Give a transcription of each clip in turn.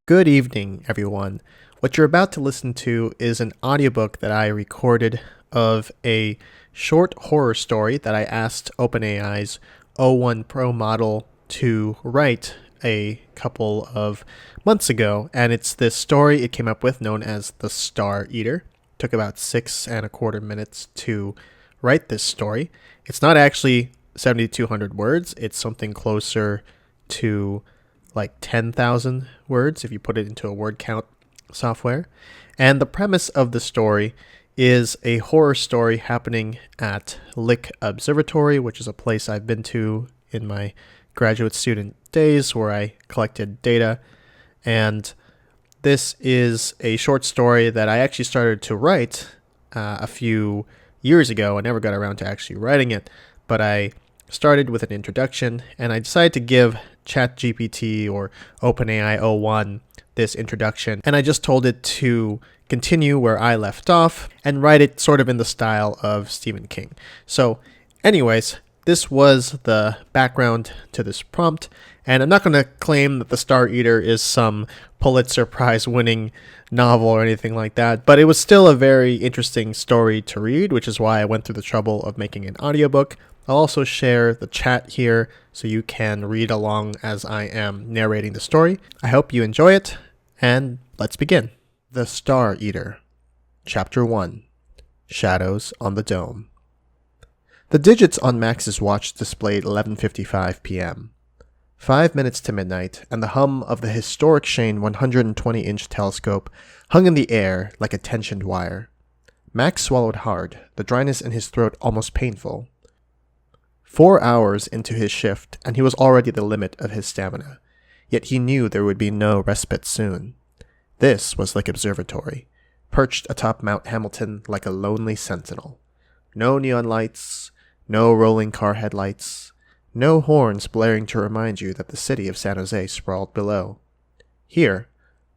Good evening, everyone. What you're about to listen to is an audiobook that I recorded of a short horror story that I asked OpenAI's o1-Pro model to write a couple of months ago. And it's this story it came up with known as The Star Eater. It took about 6.25 minutes to write this story. It's not actually 7,200 words. It's something closer to like 10,000 words if you put it into a word count software. And the premise of the story is a horror story happening at Lick Observatory, which is a place I've been to in my graduate student days where I collected data. And this is a short story that I actually started to write a few years ago. I never got around to actually writing it, but I started with an introduction, and I decided to give ChatGPT or OpenAI o1 this introduction, and I just told it to continue where I left off and write it sort of in the style of Stephen King. So anyways, this was the background to this prompt, and I'm not going to claim that The Star Eater is some Pulitzer Prize winning novel or anything like that, but it was still a very interesting story to read, which is why I went through the trouble of making an audiobook. I'll also share the chat here so you can read along as I am narrating the story. I hope you enjoy it, and let's begin. The Star Eater, Chapter 1, Shadows on the Dome. The digits on Max's watch displayed 11:55 p.m. 5 minutes to midnight, and the hum of the historic Shane 120-inch telescope hung in the air like a tensioned wire. Max swallowed hard, the dryness in his throat almost painful. 4 hours into his shift, and he was already the limit of his stamina. Yet he knew there would be no respite soon. This was Lick Observatory, perched atop Mount Hamilton like a lonely sentinel. No neon lights, no rolling car headlights, no horns blaring to remind you that the city of San Jose sprawled below. Here,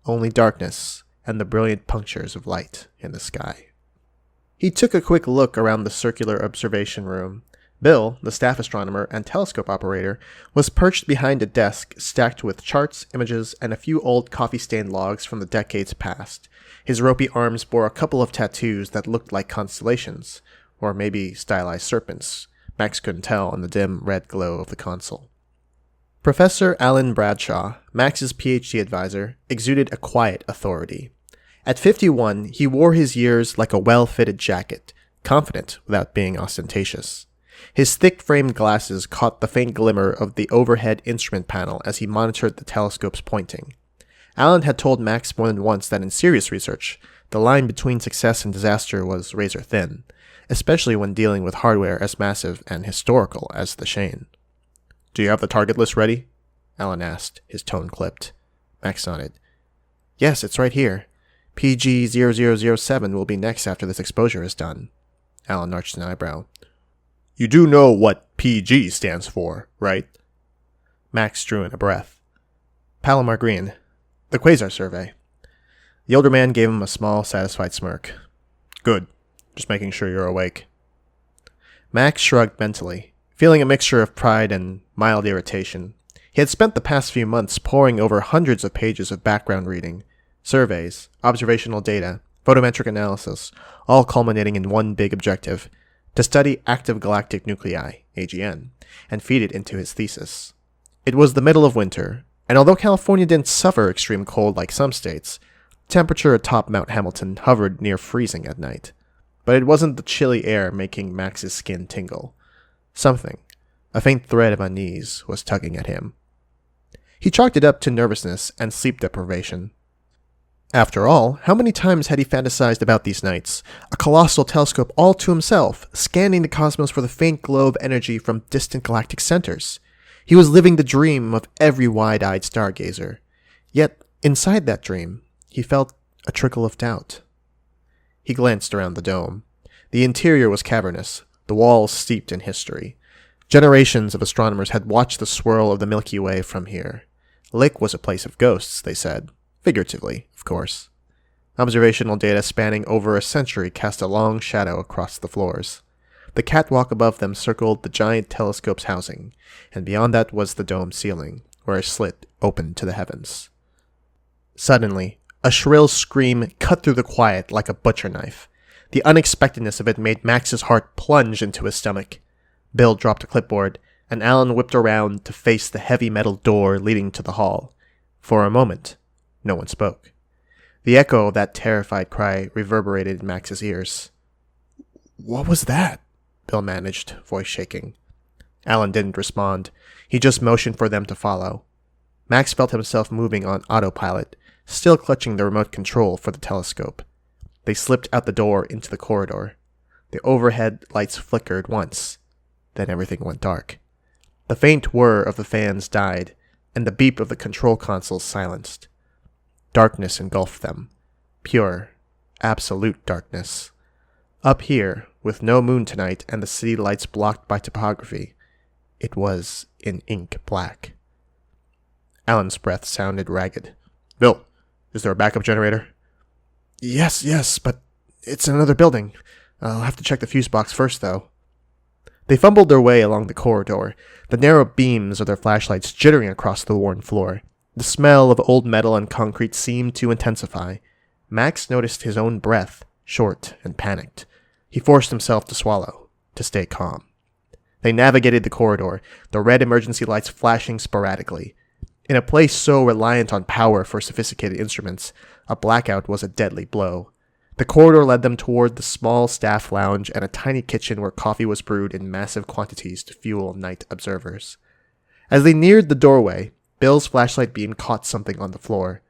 only darkness and the brilliant punctures of light in the sky. He took a quick look around the circular observation room. Bill, the staff astronomer and telescope operator, was perched behind a desk stacked with charts, images, and a few old coffee-stained logs from the decades past. His ropey arms bore a couple of tattoos that looked like constellations, or maybe stylized serpents. Max couldn't tell in the dim red glow of the console. Professor Alan Bradshaw, Max's PhD advisor, exuded a quiet authority. At 51, he wore his years like a well-fitted jacket, confident without being ostentatious. His thick-framed glasses caught the faint glimmer of the overhead instrument panel as he monitored the telescope's pointing. Alan had told Max more than once that in serious research, the line between success and disaster was razor-thin, especially when dealing with hardware as massive and historical as the Shane. "Do you have the target list ready?" Alan asked, his tone clipped. Max nodded. "Yes, it's right here. PG-0007 will be next after this exposure is done." Alan arched an eyebrow. "You do know what PG stands for, right?" Max drew in a breath. "Palomar Green. The Quasar Survey." The older man gave him a small, satisfied smirk. "Good. Just making sure you're awake." Max shrugged mentally, feeling a mixture of pride and mild irritation. He had spent the past few months poring over hundreds of pages of background reading, surveys, observational data, photometric analysis, all culminating in one big objective: to study active galactic nuclei, AGN, and feed it into his thesis. It was the middle of winter, and although California didn't suffer extreme cold like some states, temperature atop Mount Hamilton hovered near freezing at night. But it wasn't the chilly air making Max's skin tingle. Something, a faint thread of unease, was tugging at him. He chalked it up to nervousness and sleep deprivation. After all, how many times had he fantasized about these nights? A colossal telescope all to himself, scanning the cosmos for the faint glow of energy from distant galactic centers. He was living the dream of every wide-eyed stargazer. Yet, inside that dream, he felt a trickle of doubt. He glanced around the dome. The interior was cavernous, the walls steeped in history. Generations of astronomers had watched the swirl of the Milky Way from here. Lick was a place of ghosts, they said. Figuratively, of course. Observational data spanning over a century cast a long shadow across the floors. The catwalk above them circled the giant telescope's housing, and beyond that was the dome ceiling, where a slit opened to the heavens. Suddenly, a shrill scream cut through the quiet like a butcher knife. The unexpectedness of it made Max's heart plunge into his stomach. Bill dropped a clipboard, and Alan whipped around to face the heavy metal door leading to the hall. For a moment, no one spoke. The echo of that terrified cry reverberated in Max's ears. "What was that?" Bill managed, voice shaking. Alan didn't respond. He just motioned for them to follow. Max felt himself moving on autopilot, still clutching the remote control for the telescope. They slipped out the door into the corridor. The overhead lights flickered once. Then everything went dark. The faint whir of the fans died, and the beep of the control console silenced. Darkness engulfed them. Pure, absolute darkness. Up here, with no moon tonight and the city lights blocked by topography, it was in ink black. Alan's breath sounded ragged. "Bill, is there a backup generator?" Yes, but it's in another building. I'll have to check the fuse box first, though." They fumbled their way along the corridor, the narrow beams of their flashlights jittering across the worn floor. The smell of old metal and concrete seemed to intensify. Max noticed his own breath, short and panicked. He forced himself to swallow, to stay calm. They navigated the corridor, the red emergency lights flashing sporadically. In a place so reliant on power for sophisticated instruments, a blackout was a deadly blow. The corridor led them toward the small staff lounge and a tiny kitchen where coffee was brewed in massive quantities to fuel night observers. As they neared the doorway, Bill's flashlight beam caught something on the floor.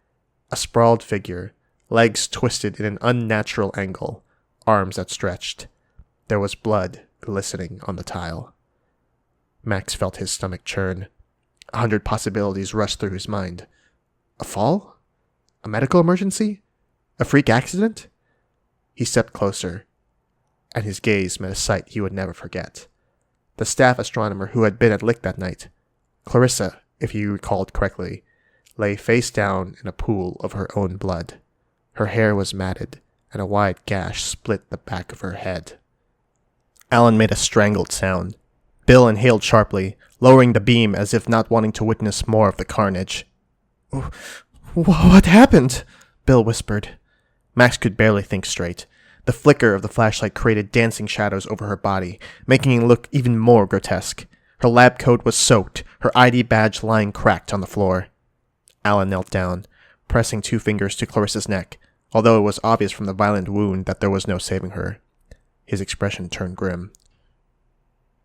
A sprawled figure, legs twisted in an unnatural angle, arms outstretched. There was blood glistening on the tile. Max felt his stomach churn. 100 possibilities rushed through his mind. A fall? A medical emergency? A freak accident? He stepped closer, and his gaze met a sight he would never forget. The staff astronomer who had been at Lick that night, Clarissa, if he recalled correctly, lay face down in a pool of her own blood. Her hair was matted, and a wide gash split the back of her head. Alan made a strangled sound. Bill inhaled sharply, lowering the beam as if not wanting to witness more of the carnage. "What happened?" Bill whispered. Max could barely think straight. The flicker of the flashlight created dancing shadows over her body, making it look even more grotesque. Her lab coat was soaked, her ID badge lying cracked on the floor. Alan knelt down, pressing 2 fingers to Clarissa's neck, although it was obvious from the violent wound that there was no saving her. His expression turned grim.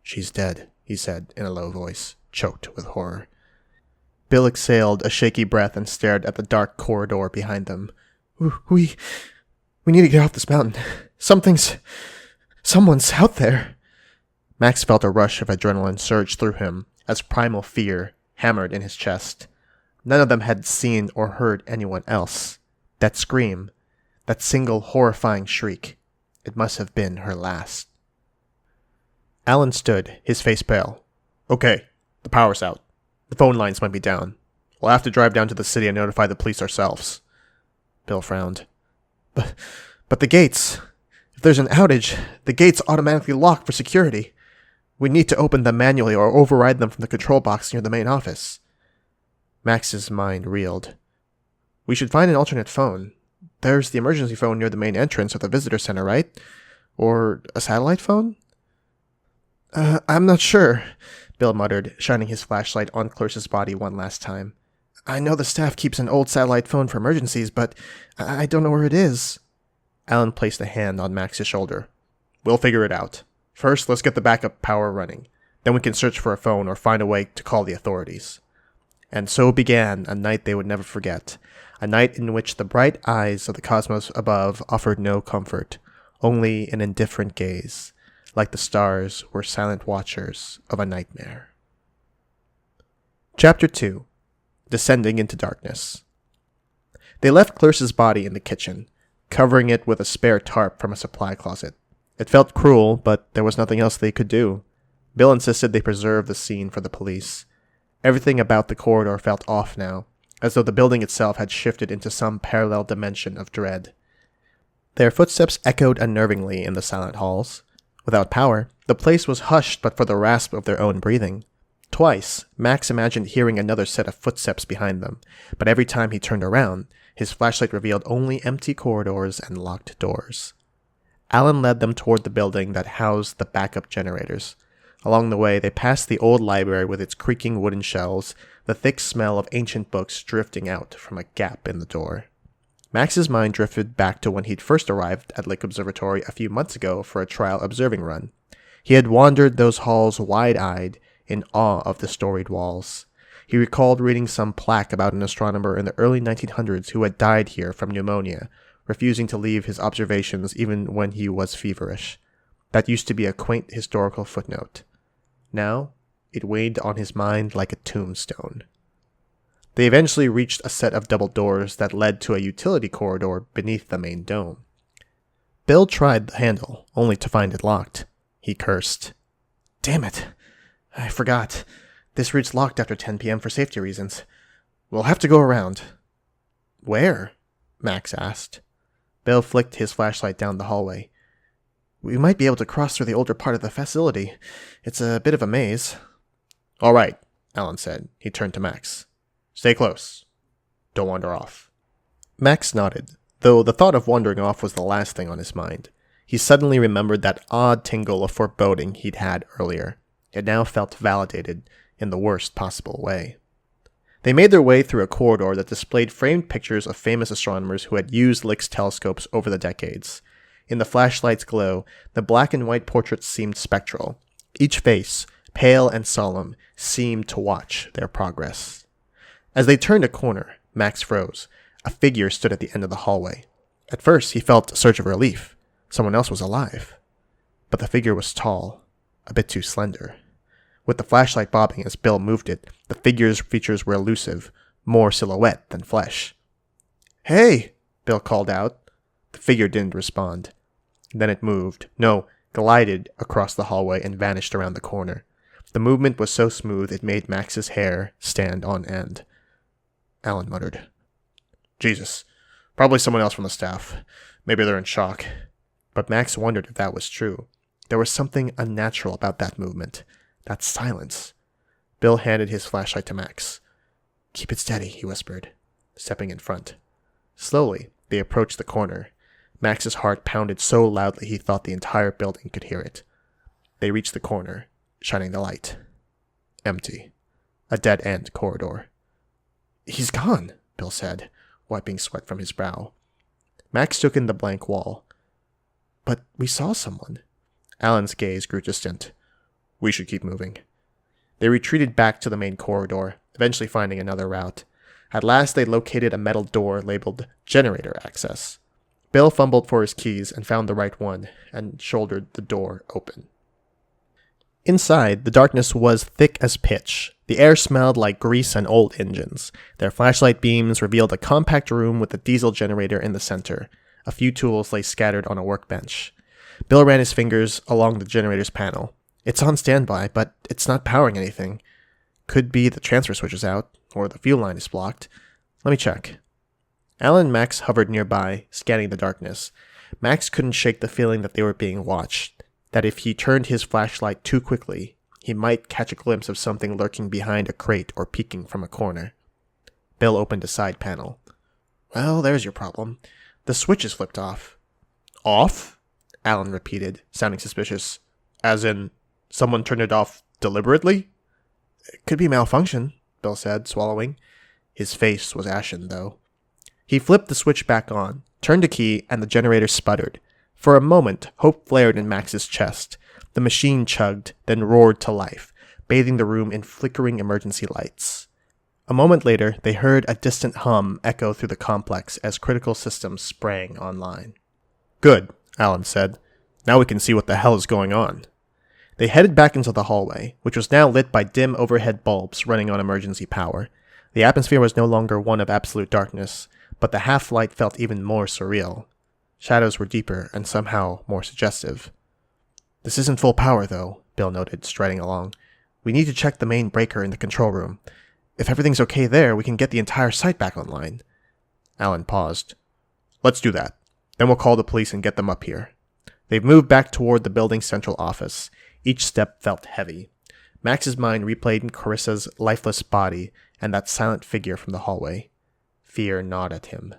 "She's dead," he said in a low voice, choked with horror. Bill exhaled a shaky breath and stared at the dark corridor behind them. We need to get off this mountain. Someone's out there." Max felt a rush of adrenaline surge through him as primal fear hammered in his chest. None of them had seen or heard anyone else. That scream, that single horrifying shriek, it must have been her last. Alan stood, his face pale. "Okay, the power's out. The phone lines might be down. We'll have to drive down to the city and notify the police ourselves." Bill frowned. But the gates. If there's an outage, the gates automatically lock for security. We need to open them manually or override them from the control box near the main office. Max's mind reeled. "We should find an alternate phone. There's the emergency phone near the main entrance of the visitor center, right? Or a satellite phone?" I'm not sure," Bill muttered, shining his flashlight on Clarissa's body one last time. "I know the staff keeps an old satellite phone for emergencies, but I don't know where it is." Alan placed a hand on Max's shoulder. "We'll figure it out. First, let's get the backup power running. Then we can search for a phone or find a way to call the authorities." And so began a night they would never forget. A night in which the bright eyes of the cosmos above offered no comfort, only an indifferent gaze. Like the stars were silent watchers of a nightmare. Chapter 2. Descending into Darkness. They left Clarissa's body in the kitchen, covering it with a spare tarp from a supply closet. It felt cruel, but there was nothing else they could do. Bill insisted they preserve the scene for the police. Everything about the corridor felt off now, as though the building itself had shifted into some parallel dimension of dread. Their footsteps echoed unnervingly in the silent halls. Without power, the place was hushed but for the rasp of their own breathing. Twice, Max imagined hearing another set of footsteps behind them, but every time he turned around, his flashlight revealed only empty corridors and locked doors. Alan led them toward the building that housed the backup generators. Along the way, they passed the old library with its creaking wooden shelves, the thick smell of ancient books drifting out from a gap in the door. Max's mind drifted back to when he'd first arrived at Lake Observatory a few months ago for a trial observing run. He had wandered those halls wide-eyed, in awe of the storied walls. He recalled reading some plaque about an astronomer in the early 1900s who had died here from pneumonia, refusing to leave his observations even when he was feverish. That used to be a quaint historical footnote. Now, it weighed on his mind like a tombstone. They eventually reached a set of double doors that led to a utility corridor beneath the main dome. Bill tried the handle, only to find it locked. He cursed. "Damn it! I forgot. This route's locked after 10 p.m. for safety reasons. We'll have to go around." "Where?" Max asked. Bill flicked his flashlight down the hallway. "We might be able to cross through the older part of the facility. It's a bit of a maze." "All right," Alan said. He turned to Max. "Stay close. Don't wander off." Max nodded, though the thought of wandering off was the last thing on his mind. He suddenly remembered that odd tingle of foreboding he'd had earlier. It now felt validated in the worst possible way. They made their way through a corridor that displayed framed pictures of famous astronomers who had used Lick's telescopes over the decades. In the flashlight's glow, the black and white portraits seemed spectral. Each face, pale and solemn, seemed to watch their progress. As they turned a corner, Max froze. A figure stood at the end of the hallway. At first, he felt a surge of relief. Someone else was alive. But the figure was tall, a bit too slender. With the flashlight bobbing as Bill moved it, the figure's features were elusive, more silhouette than flesh. "Hey!" Bill called out. The figure didn't respond. Then it moved. No, glided across the hallway and vanished around the corner. The movement was so smooth it made Max's hair stand on end. Alan muttered. "Jesus, probably someone else from the staff. Maybe they're in shock." But Max wondered if that was true. There was something unnatural about that movement. That silence. Bill handed his flashlight to Max. "Keep it steady," he whispered, stepping in front. Slowly, they approached the corner. Max's heart pounded so loudly he thought the entire building could hear it. They reached the corner, shining the light. Empty. A dead-end corridor. "He's gone," Bill said, wiping sweat from his brow. Max took in the blank wall. "But we saw someone." Alan's gaze grew distant. "We should keep moving." They retreated back to the main corridor, eventually finding another route. At last they located a metal door labeled Generator Access. Bill fumbled for his keys and found the right one, and shouldered the door open. Inside, the darkness was thick as pitch. The air smelled like grease and old engines. Their flashlight beams revealed a compact room with a diesel generator in the center. A few tools lay scattered on a workbench. Bill ran his fingers along the generator's panel. "It's on standby, but it's not powering anything. Could be the transfer switch is out, or the fuel line is blocked. Let me check." Alan and Max hovered nearby, scanning the darkness. Max couldn't shake the feeling that they were being watched, that if he turned his flashlight too quickly, he might catch a glimpse of something lurking behind a crate or peeking from a corner. Bill opened a side panel. "Well, there's your problem. The switch is flipped off." "Off?" Alan repeated, sounding suspicious. "As in, someone turned it off deliberately?" "It could be malfunction," Bill said, swallowing. His face was ashen, though. He flipped the switch back on, turned a key, and the generator sputtered. For a moment, hope flared in Max's chest. The machine chugged, then roared to life, bathing the room in flickering emergency lights. A moment later, they heard a distant hum echo through the complex as critical systems sprang online. "Good," Alan said. "Now we can see what the hell is going on." They headed back into the hallway, which was now lit by dim overhead bulbs running on emergency power. The atmosphere was no longer one of absolute darkness, but the half-light felt even more surreal. Shadows were deeper and somehow more suggestive. "This isn't full power, though," Bill noted, striding along. "We need to check the main breaker in the control room. If everything's okay there, we can get the entire site back online." Alan paused. "Let's do that. Then we'll call the police and get them up here." They moved back toward the building's central office. Each step felt heavy. Max's mind replayed Carissa's lifeless body and that silent figure from the hallway. Fear gnawed at him.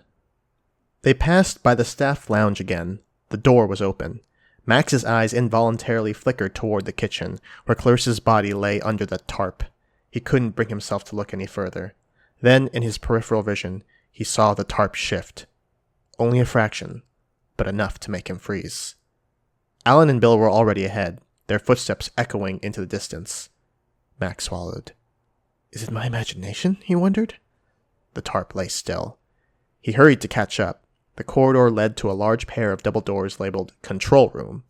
They passed by the staff lounge again. The door was open. Max's eyes involuntarily flickered toward the kitchen, where Clarissa's body lay under the tarp. He couldn't bring himself to look any further. Then, in his peripheral vision, he saw the tarp shift. Only a fraction, but enough to make him freeze. Alan and Bill were already ahead, their footsteps echoing into the distance. Max swallowed. Is it my imagination? He wondered. The tarp lay still. He hurried to catch up. The corridor led to a large pair of double doors labeled Control Room.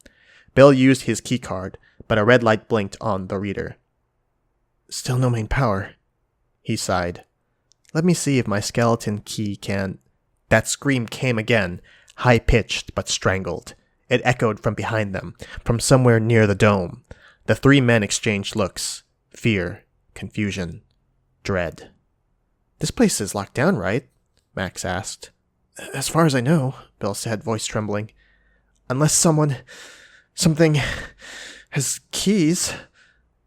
Bill used his keycard, but a red light blinked on the reader. Still no main power. He sighed. Let me see if my skeleton key can... That scream came again, high-pitched but strangled. It echoed from behind them, from somewhere near the dome. The three men exchanged looks. Fear, confusion, dread. This place is locked down, right? Max asked. As far as I know, Bill said, voice trembling. Unless something has keys.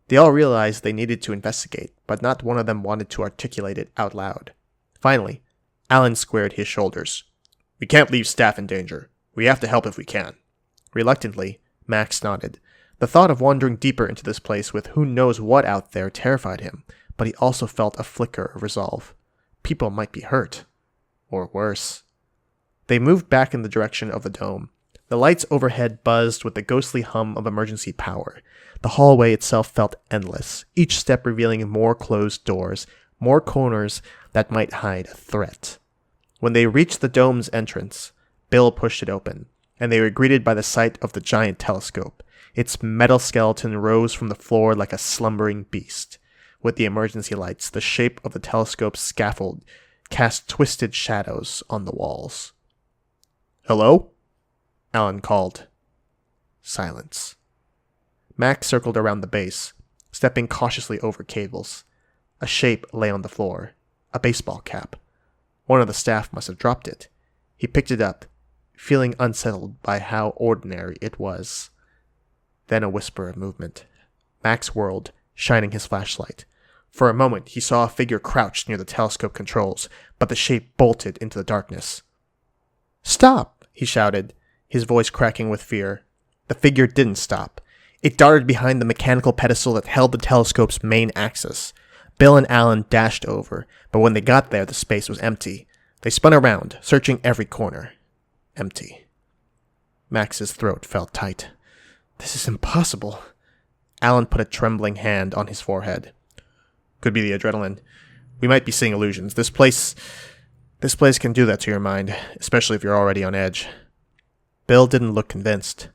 They all realized they needed to investigate, but not one of them wanted to articulate it out loud. Finally, Alan squared his shoulders. We can't leave staff in danger. We have to help if we can. Reluctantly, Max nodded. The thought of wandering deeper into this place with who knows what out there terrified him, but he also felt a flicker of resolve. People might be hurt. Or worse. They moved back in the direction of the dome. The lights overhead buzzed with the ghostly hum of emergency power. The hallway itself felt endless, each step revealing more closed doors, more corners that might hide a threat. When they reached the dome's entrance, Bill pushed it open, and they were greeted by the sight of the giant telescope. Its metal skeleton rose from the floor like a slumbering beast. With the emergency lights, the shape of the telescope's scaffold cast twisted shadows on the walls. Hello? Alan called. Silence. Max circled around the base, stepping cautiously over cables. A shape lay on the floor. A baseball cap. One of the staff must have dropped it. He picked it up, feeling unsettled by how ordinary it was. Then a whisper of movement. Max whirled, shining his flashlight. For a moment, he saw a figure crouched near the telescope controls, but the shape bolted into the darkness. Stop! He shouted, his voice cracking with fear. The figure didn't stop. It darted behind the mechanical pedestal that held the telescope's main axis. Bill and Alan dashed over, but when they got there, the space was empty. They spun around, searching every corner. Empty. Max's throat felt tight. This is impossible. Alan put a trembling hand on his forehead. Could be the adrenaline. We might be seeing illusions. This place can do that to your mind, especially if you're already on edge. Bill didn't look convinced.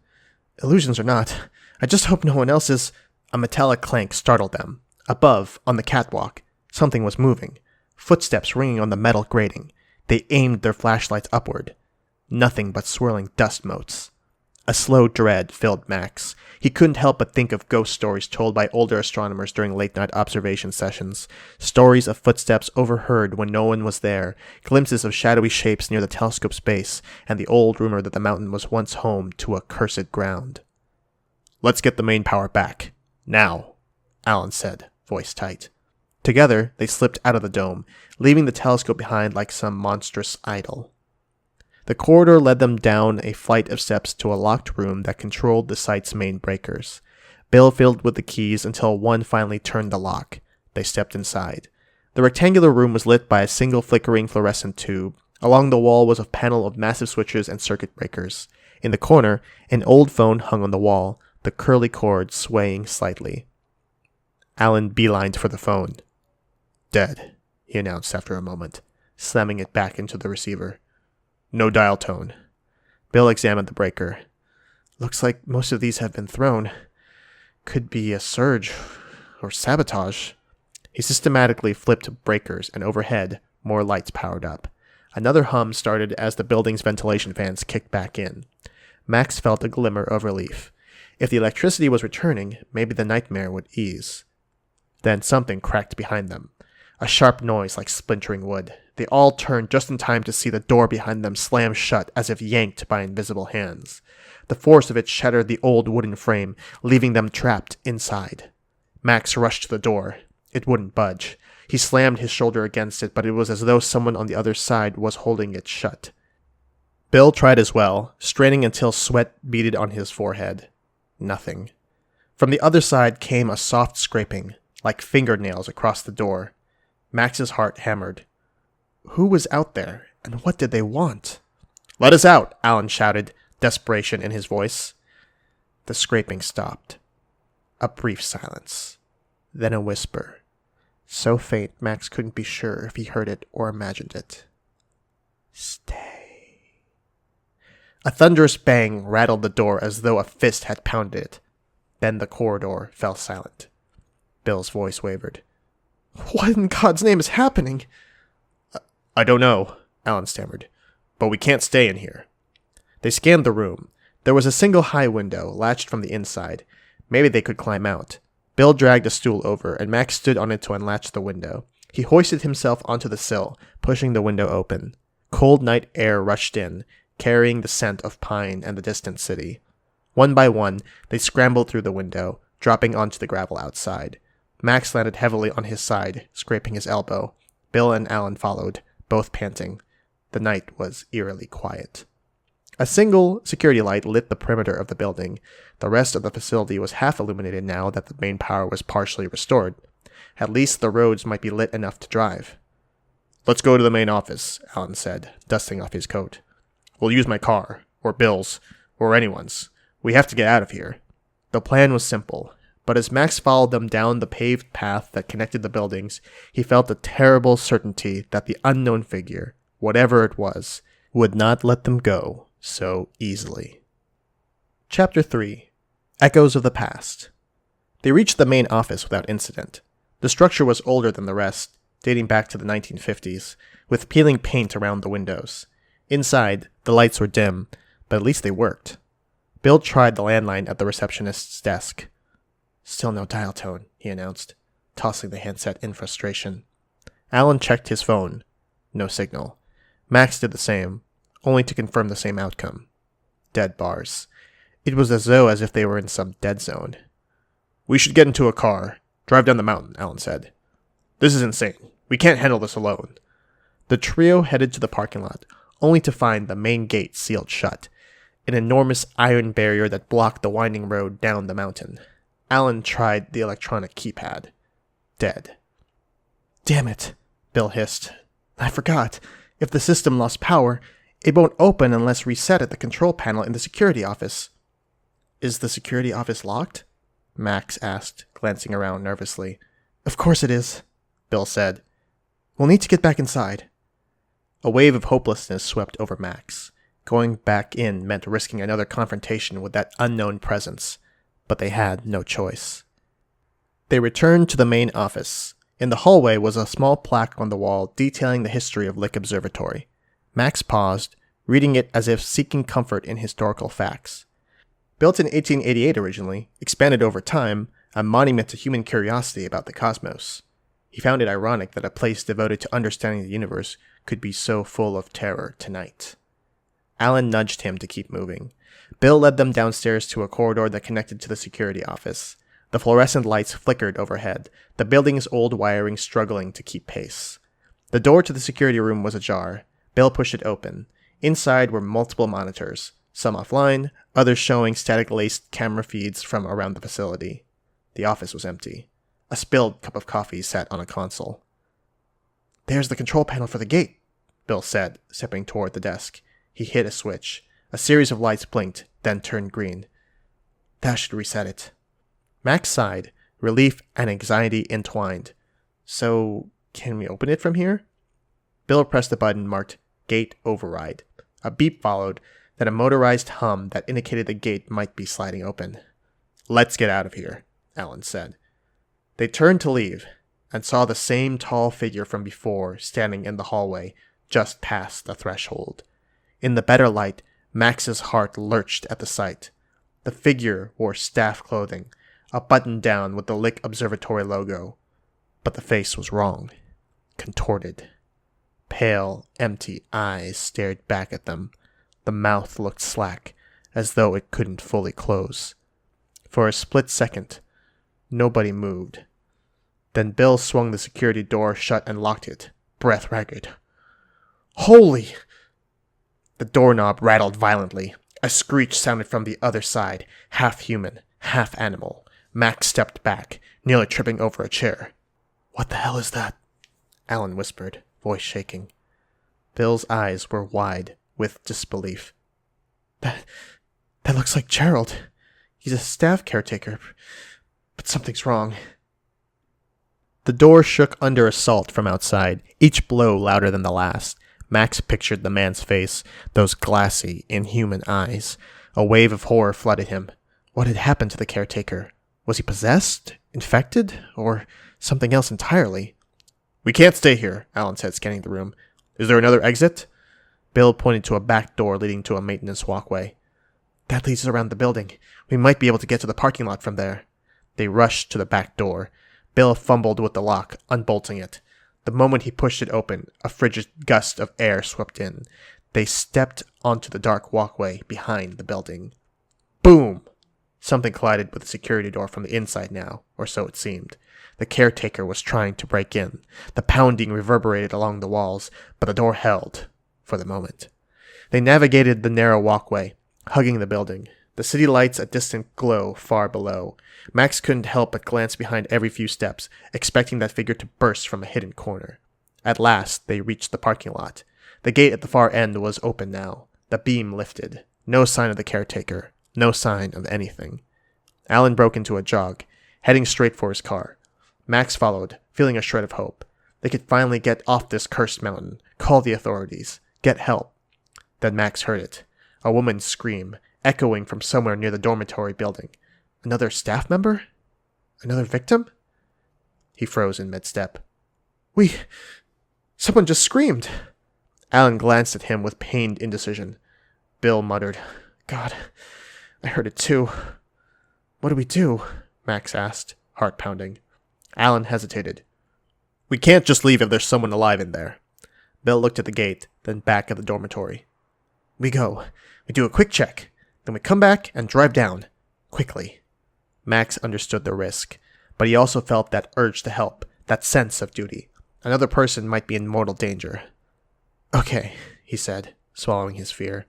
Illusions or not, I just hope no one else is... A metallic clank startled them. Above, on the catwalk, something was moving. Footsteps ringing on the metal grating. They aimed their flashlights upward. Nothing but swirling dust motes. A slow dread filled Max. He couldn't help but think of ghost stories told by older astronomers during late-night observation sessions. Stories of footsteps overheard when no one was there, glimpses of shadowy shapes near the telescope's base, and the old rumor that the mountain was once home to a cursed ground. Let's get the main power back. Now, Alan said, voice tight. Together, they slipped out of the dome, leaving the telescope behind like some monstrous idol. The corridor led them down a flight of steps to a locked room that controlled the site's main breakers. Bill fiddled with the keys until one finally turned the lock. They stepped inside. The rectangular room was lit by a single flickering fluorescent tube. Along the wall was a panel of massive switches and circuit breakers. In the corner, an old phone hung on the wall, the curly cord swaying slightly. Alan beelined for the phone. Dead, he announced after a moment, slamming it back into the receiver. No dial tone. Bill examined the breaker. Looks like most of these have been thrown. Could be a surge or sabotage. He systematically flipped breakers, and overhead, more lights powered up. Another hum started as the building's ventilation fans kicked back in. Max felt a glimmer of relief. If the electricity was returning, maybe the nightmare would ease. Then something cracked behind them. A sharp noise like splintering wood. They all turned just in time to see the door behind them slam shut as if yanked by invisible hands. The force of it shattered the old wooden frame, leaving them trapped inside. Max rushed to the door. It wouldn't budge. He slammed his shoulder against it, but it was as though someone on the other side was holding it shut. Bill tried as well, straining until sweat beaded on his forehead. Nothing. From the other side came a soft scraping, like fingernails across the door. Max's heart hammered. Who was out there, and what did they want? "Let us out!" Alan shouted, desperation in his voice. The scraping stopped. A brief silence. Then a whisper. So faint Max couldn't be sure if he heard it or imagined it. "Stay." A thunderous bang rattled the door as though a fist had pounded it. Then the corridor fell silent. Bill's voice wavered. "What in God's name is happening?" "I don't know," Alan stammered. "But we can't stay in here." They scanned the room. There was a single high window, latched from the inside. Maybe they could climb out. Bill dragged a stool over, and Max stood on it to unlatch the window. He hoisted himself onto the sill, pushing the window open. Cold night air rushed in, carrying the scent of pine and the distant city. One by one, they scrambled through the window, dropping onto the gravel outside. Max landed heavily on his side, scraping his elbow. Bill and Alan followed, both panting. The night was eerily quiet. A single security light lit the perimeter of the building. The rest of the facility was half illuminated now that the main power was partially restored. At least the roads might be lit enough to drive. "Let's go to the main office," Alan said, dusting off his coat. "We'll use my car, or Bill's, or anyone's. We have to get out of here." The plan was simple, but as Max followed them down the paved path that connected the buildings, he felt a terrible certainty that the unknown figure, whatever it was, would not let them go so easily. Chapter 3. Echoes of the Past. They reached the main office without incident. The structure was older than the rest, dating back to the 1950s, with peeling paint around the windows. Inside, the lights were dim, but at least they worked. Bill tried the landline at the receptionist's desk. "Still no dial tone," he announced, tossing the handset in frustration. Alan checked his phone. No signal. Max did the same, only to confirm the same outcome. Dead bars. It was as if they were in some dead zone. "We should get into a car. Drive down the mountain," Alan said. "This is insane. We can't handle this alone." The trio headed to the parking lot, only to find the main gate sealed shut, an enormous iron barrier that blocked the winding road down the mountain. Alan tried the electronic keypad. Dead. "Damn it," Bill hissed. "I forgot. If the system lost power, it won't open unless reset at the control panel in the security office." "Is the security office locked?" Max asked, glancing around nervously. "Of course it is," Bill said. "We'll need to get back inside." A wave of hopelessness swept over Max. Going back in meant risking another confrontation with that unknown presence, but they had no choice. They returned to the main office. In the hallway was a small plaque on the wall detailing the history of Lick Observatory. Max paused, reading it as if seeking comfort in historical facts. Built in 1888 originally, expanded over time, a monument to human curiosity about the cosmos. He found it ironic that a place devoted to understanding the universe could be so full of terror tonight. Alan nudged him to keep moving. Bill led them downstairs to a corridor that connected to the security office. The fluorescent lights flickered overhead, the building's old wiring struggling to keep pace. The door to the security room was ajar. Bill pushed it open. Inside were multiple monitors, some offline, others showing static-laced camera feeds from around the facility. The office was empty. A spilled cup of coffee sat on a console. "There's the control panel for the gate," Bill said, stepping toward the desk. He hit a switch. A series of lights blinked, then turned green. "That should reset it." Max sighed, relief and anxiety entwined. "So, can we open it from here?" Bill pressed the button marked Gate Override. A beep followed, then a motorized hum that indicated the gate might be sliding open. "Let's get out of here," Alan said. They turned to leave, and saw the same tall figure from before standing in the hallway, just past the threshold. In the better light, Max's heart lurched at the sight. The figure wore staff clothing, a button down with the Lick Observatory logo. But the face was wrong. Contorted. Pale, empty eyes stared back at them. The mouth looked slack, as though it couldn't fully close. For a split second, Nobody moved. Then Bill swung the security door shut and locked it, breath ragged. Holy! The doorknob rattled violently. A screech sounded from the other side, half human, half animal. Max stepped back, nearly tripping over a chair. What the hell is that? Alan whispered, voice shaking. Bill's eyes were wide with disbelief. That looks like Gerald. He's a staff caretaker, but something's wrong. The door shook under assault from outside, each blow louder than the last. Max pictured the man's face, those glassy, inhuman eyes. A wave of horror flooded him. What had happened to the caretaker? Was he possessed? Infected? Or something else entirely? We can't stay here, Alan said, scanning the room. Is there another exit? Bill pointed to a back door leading to a maintenance walkway. That leads us around the building. We might be able to get to the parking lot from there. They rushed to the back door. Bill fumbled with the lock, unbolting it. The moment he pushed it open, a frigid gust of air swept in. They stepped onto the dark walkway behind the building. Boom! Something collided with the security door from the inside now, or so it seemed. The caretaker was trying to break in. The pounding reverberated along the walls, but the door held, for the moment. They navigated the narrow walkway, hugging the building. The city lights a distant glow far below. Max couldn't help but glance behind every few steps, expecting that figure to burst from a hidden corner. At last, they reached the parking lot. The gate at the far end was open now. The beam lifted. No sign of the caretaker. No sign of anything. Alan broke into a jog, heading straight for his car. Max followed, feeling a shred of hope. They could finally get off this cursed mountain, call the authorities, get help. Then Max heard it. A woman's scream, echoing from somewhere near the dormitory building. Another staff member? Another victim? He froze in mid-step. Someone just screamed. Alan glanced at him with pained indecision. Bill muttered, God, I heard it too. What do we do? Max asked, heart pounding. Alan hesitated. We can't just leave if there's someone alive in there. Bill looked at the gate, then back at the dormitory. We go. We do a quick check. Then we come back and drive down. Quickly. Max understood the risk, but he also felt that urge to help, that sense of duty. Another person might be in mortal danger. Okay, he said, swallowing his fear.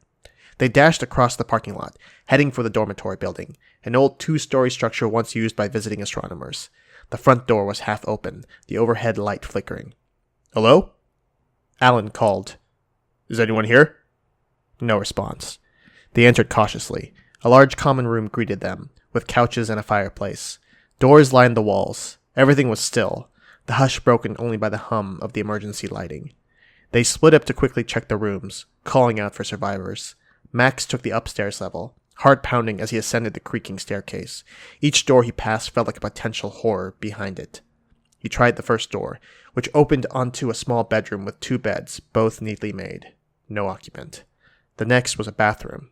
They dashed across the parking lot, heading for the dormitory building, an old 2-story structure once used by visiting astronomers. The front door was half open, the overhead light flickering. Hello? Alan called. Is anyone here? No response. They entered cautiously. A large common room greeted them, with couches and a fireplace. Doors lined the walls. Everything was still, the hush broken only by the hum of the emergency lighting. They split up to quickly check the rooms, calling out for survivors. Max took the upstairs level, heart pounding as he ascended the creaking staircase. Each door he passed felt like a potential horror behind it. He tried the first door, which opened onto a small bedroom with 2 beds, both neatly made. No occupant. The next was a bathroom.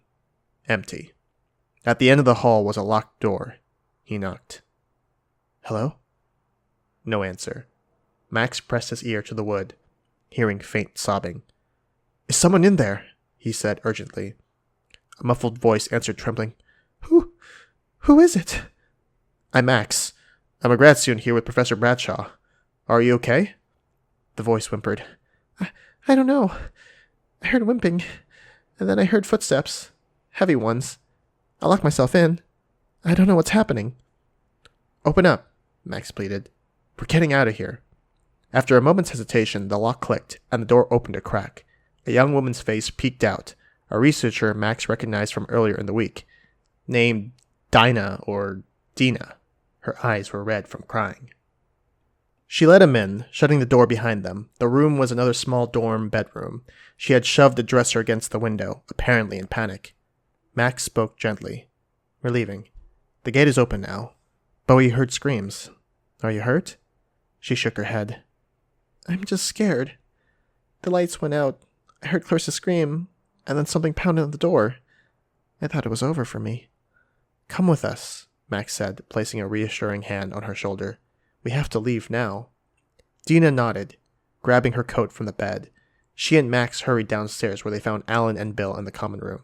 Empty. At the end of the hall was a locked door. He knocked. Hello? No answer. Max pressed his ear to the wood, hearing faint sobbing. Is someone in there? He said urgently. A muffled voice answered, trembling. Who is it? I'm Max. I'm a grad student here with Professor Bradshaw. Are you okay? The voice whimpered. I don't know. I heard whimpering, and then I heard footsteps. Heavy ones. I locked myself in. I don't know what's happening. Open up, Max pleaded. We're getting out of here. After a moment's hesitation, the lock clicked, and the door opened a crack. A young woman's face peeked out, a researcher Max recognized from earlier in the week. Named Dinah or Dina. Her eyes were red from crying. She let him in, shutting the door behind them. The room was another small dorm bedroom. She had shoved the dresser against the window, apparently in panic. Max spoke gently. We're leaving. The gate is open now. But we heard screams. Are you hurt? She shook her head. I'm just scared. The lights went out. I heard Clarissa scream, and then something pounded on the door. I thought it was over for me. Come with us, Max said, placing a reassuring hand on her shoulder. We have to leave now. Dina nodded, grabbing her coat from the bed. She and Max hurried downstairs where they found Alan and Bill in the common room.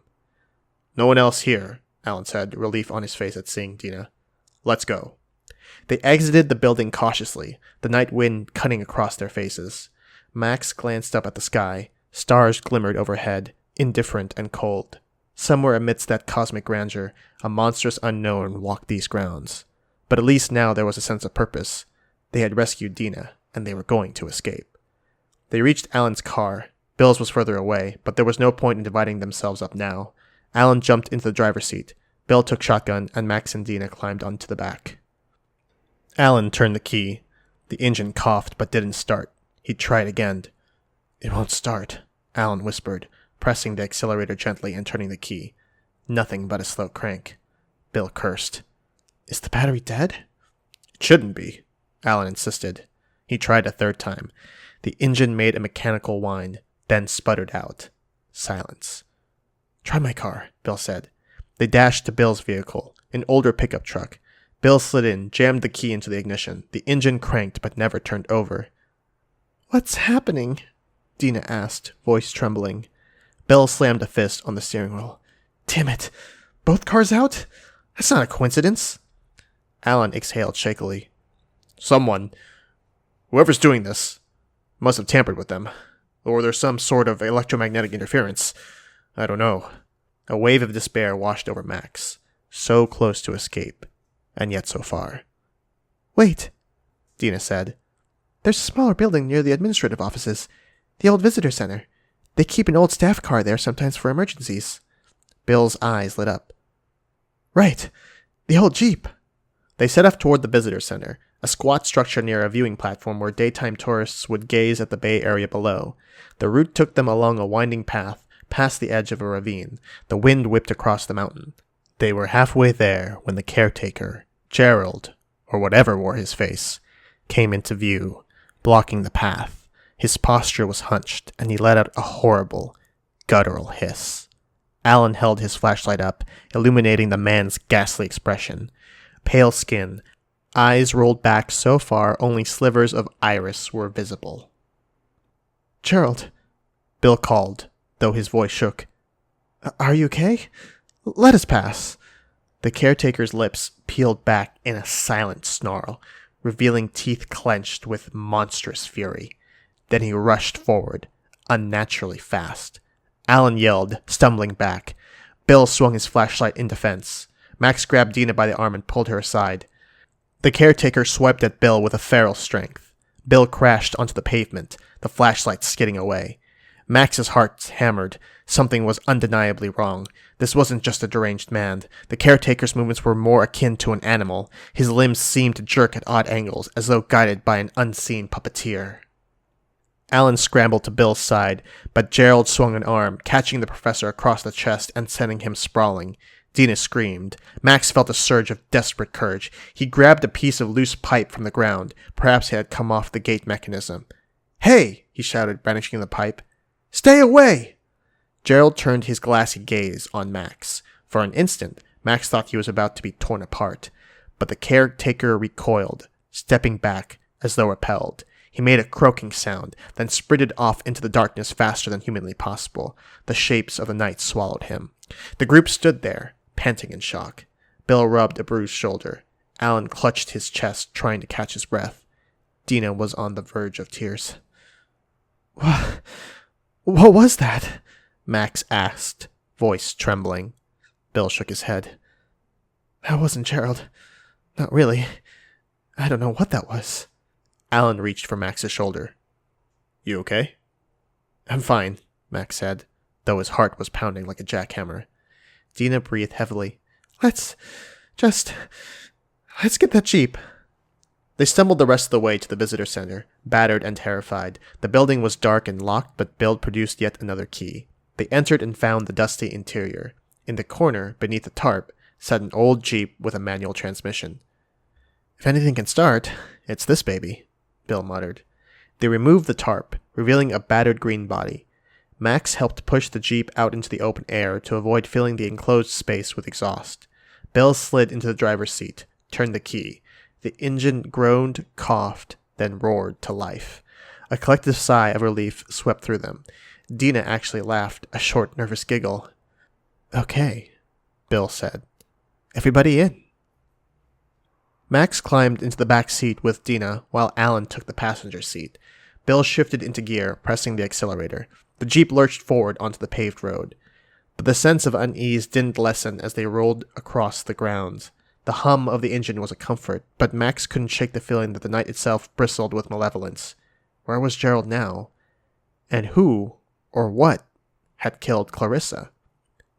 No one else here, Alan said, relief on his face at seeing Dina. Let's go. They exited the building cautiously, the night wind cutting across their faces. Max glanced up at the sky. Stars glimmered overhead, indifferent and cold. Somewhere amidst that cosmic grandeur, a monstrous unknown walked these grounds. But at least now there was a sense of purpose. They had rescued Dina, and they were going to escape. They reached Alan's car. Bill's was further away, but there was no point in dividing themselves up now. Alan jumped into the driver's seat. Bill took shotgun, and Max and Dina climbed onto the back. Alan turned the key. The engine coughed but didn't start. He tried again. "It won't start," Alan whispered, pressing the accelerator gently and turning the key. Nothing but a slow crank. Bill cursed. "Is the battery dead?" "It shouldn't be," Alan insisted. He tried a third time. The engine made a mechanical whine, then sputtered out. Silence. "Try my car," Bill said. They dashed to Bill's vehicle, an older pickup truck. Bill slid in, jammed the key into the ignition. The engine cranked but never turned over. "What's happening?" Dina asked, voice trembling. Bill slammed a fist on the steering wheel. "Damn it! Both cars out? That's not a coincidence." Alan exhaled shakily. Whoever's doing this, must have tampered with them. Or there's some sort of electromagnetic interference. I don't know." A wave of despair washed over Max. So close to escape, and yet so far. "Wait," Dina said. "There's a smaller building near the administrative offices. The old visitor center. They keep an old staff car there sometimes for emergencies." Bill's eyes lit up. "Right. The old Jeep." They set off toward the visitor center, a squat structure near a viewing platform where daytime tourists would gaze at the bay area below. The route took them along a winding path, past the edge of a ravine. The wind whipped across the mountain. They were halfway there when the caretaker, Gerald, or whatever wore his face, came into view, blocking the path. His posture was hunched, and he let out a horrible, guttural hiss. Alan held his flashlight up, illuminating the man's ghastly expression. Pale skin, eyes rolled back so far only slivers of iris were visible. "Gerald," Bill called, though his voice shook. "Are you okay? Let us pass." The caretaker's lips peeled back in a silent snarl, revealing teeth clenched with monstrous fury. Then he rushed forward, unnaturally fast. Alan yelled, stumbling back. Bill swung his flashlight in defense. Max grabbed Dina by the arm and pulled her aside. The caretaker swiped at Bill with a feral strength. Bill crashed onto the pavement, the flashlight skidding away. Max's heart hammered. Something was undeniably wrong. This wasn't just a deranged man. The caretaker's movements were more akin to an animal. His limbs seemed to jerk at odd angles, as though guided by an unseen puppeteer. Alan scrambled to Bill's side, but Gerald swung an arm, catching the professor across the chest and sending him sprawling. Dina screamed. Max felt a surge of desperate courage. He grabbed a piece of loose pipe from the ground. Perhaps it had come off the gate mechanism. "Hey!" he shouted, brandishing the pipe. "Stay away!" Gerald turned his glassy gaze on Max. For an instant, Max thought he was about to be torn apart. But the caretaker recoiled, stepping back as though repelled. He made a croaking sound, then sprinted off into the darkness faster than humanly possible. The shapes of the night swallowed him. The group stood there, panting in shock. Bill rubbed a bruised shoulder. Alan clutched his chest, trying to catch his breath. Dina was on the verge of tears. What was that?" Max asked, voice trembling. Bill shook his head. "That wasn't Gerald. Not really. I don't know what that was." Alan reached for Max's shoulder. "You okay?" "I'm fine," Max said, though his heart was pounding like a jackhammer. Dina breathed heavily. Let's get that Jeep." They stumbled the rest of the way to the visitor center, battered and terrified. The building was dark and locked, but Bill produced yet another key. They entered and found the dusty interior. In the corner, beneath a tarp, sat an old Jeep with a manual transmission. "If anything can start, it's this baby," Bill muttered. They removed the tarp, revealing a battered green body. Max helped push the Jeep out into the open air to avoid filling the enclosed space with exhaust. Bill slid into the driver's seat, turned the key. The engine groaned, coughed, then roared to life. A collective sigh of relief swept through them. Dina actually laughed, a short, nervous giggle. "Okay," Bill said. "Everybody in." Max climbed into the back seat with Dina, while Alan took the passenger seat. Bill shifted into gear, pressing the accelerator. The Jeep lurched forward onto the paved road. But the sense of unease didn't lessen as they rolled across the grounds. The hum of the engine was a comfort, but Max couldn't shake the feeling that the night itself bristled with malevolence. Where was Gerald now? And who, or what, had killed Clarissa?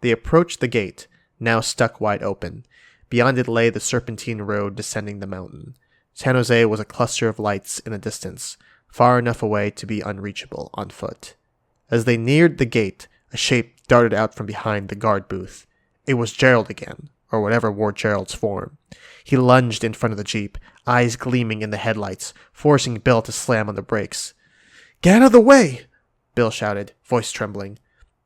They approached the gate, now stuck wide open. Beyond it lay the serpentine road descending the mountain. San Jose was a cluster of lights in the distance, far enough away to be unreachable on foot. As they neared the gate, a shape darted out from behind the guard booth. It was Gerald again, or whatever wore Gerald's form. He lunged in front of the Jeep, eyes gleaming in the headlights, forcing Bill to slam on the brakes. "Get out of the way!" Bill shouted, voice trembling.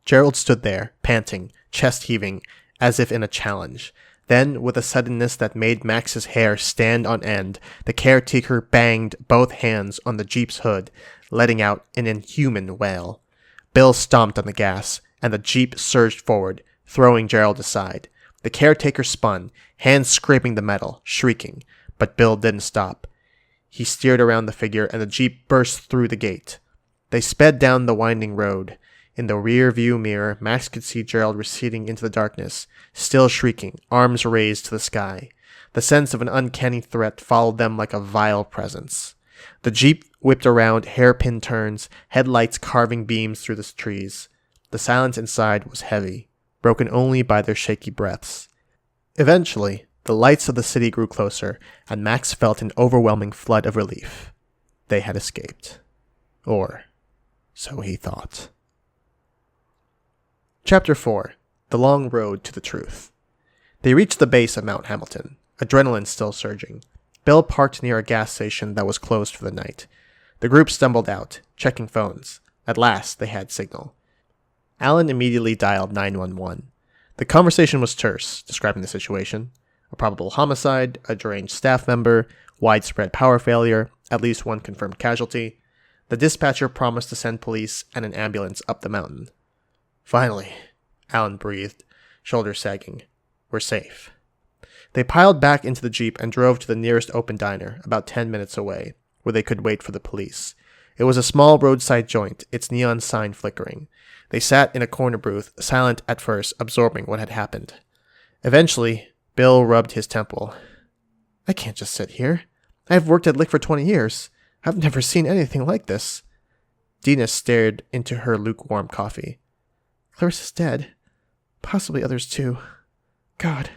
Gerald stood there, panting, chest heaving, as if in a challenge. Then, with a suddenness that made Max's hair stand on end, the caretaker banged both hands on the Jeep's hood, letting out an inhuman wail. Bill stomped on the gas, and the Jeep surged forward, throwing Gerald aside. The caretaker spun, hands scraping the metal, shrieking, but Bill didn't stop. He steered around the figure, and the Jeep burst through the gate. They sped down the winding road. In the rear-view mirror, Max could see Gerald receding into the darkness, still shrieking, arms raised to the sky. The sense of an uncanny threat followed them like a vile presence. The Jeep whipped around hairpin turns, headlights carving beams through the trees. The silence inside was heavy, broken only by their shaky breaths. Eventually, the lights of the city grew closer, and Max felt an overwhelming flood of relief. They had escaped. Or so he thought. Chapter 4. The Long Road to the Truth. They reached the base of Mount Hamilton, adrenaline still surging. Bill parked near a gas station that was closed for the night. The group stumbled out, checking phones. At last, they had signal. Alan immediately dialed 911. The conversation was terse, describing the situation. A probable homicide, a deranged staff member, widespread power failure, at least one confirmed casualty. The dispatcher promised to send police and an ambulance up the mountain. "Finally," Alan breathed, shoulders sagging. "We're safe." They piled back into the Jeep and drove to the nearest open diner, about 10 minutes away, where they could wait for the police. It was a small roadside joint, its neon sign flickering. They sat in a corner booth, silent at first, absorbing what had happened. Eventually, Bill rubbed his temple. "I can't just sit here. I've worked at Lick for 20 years. I've never seen anything like this." Dina stared into her lukewarm coffee. "Clarissa's dead. Possibly others too. God,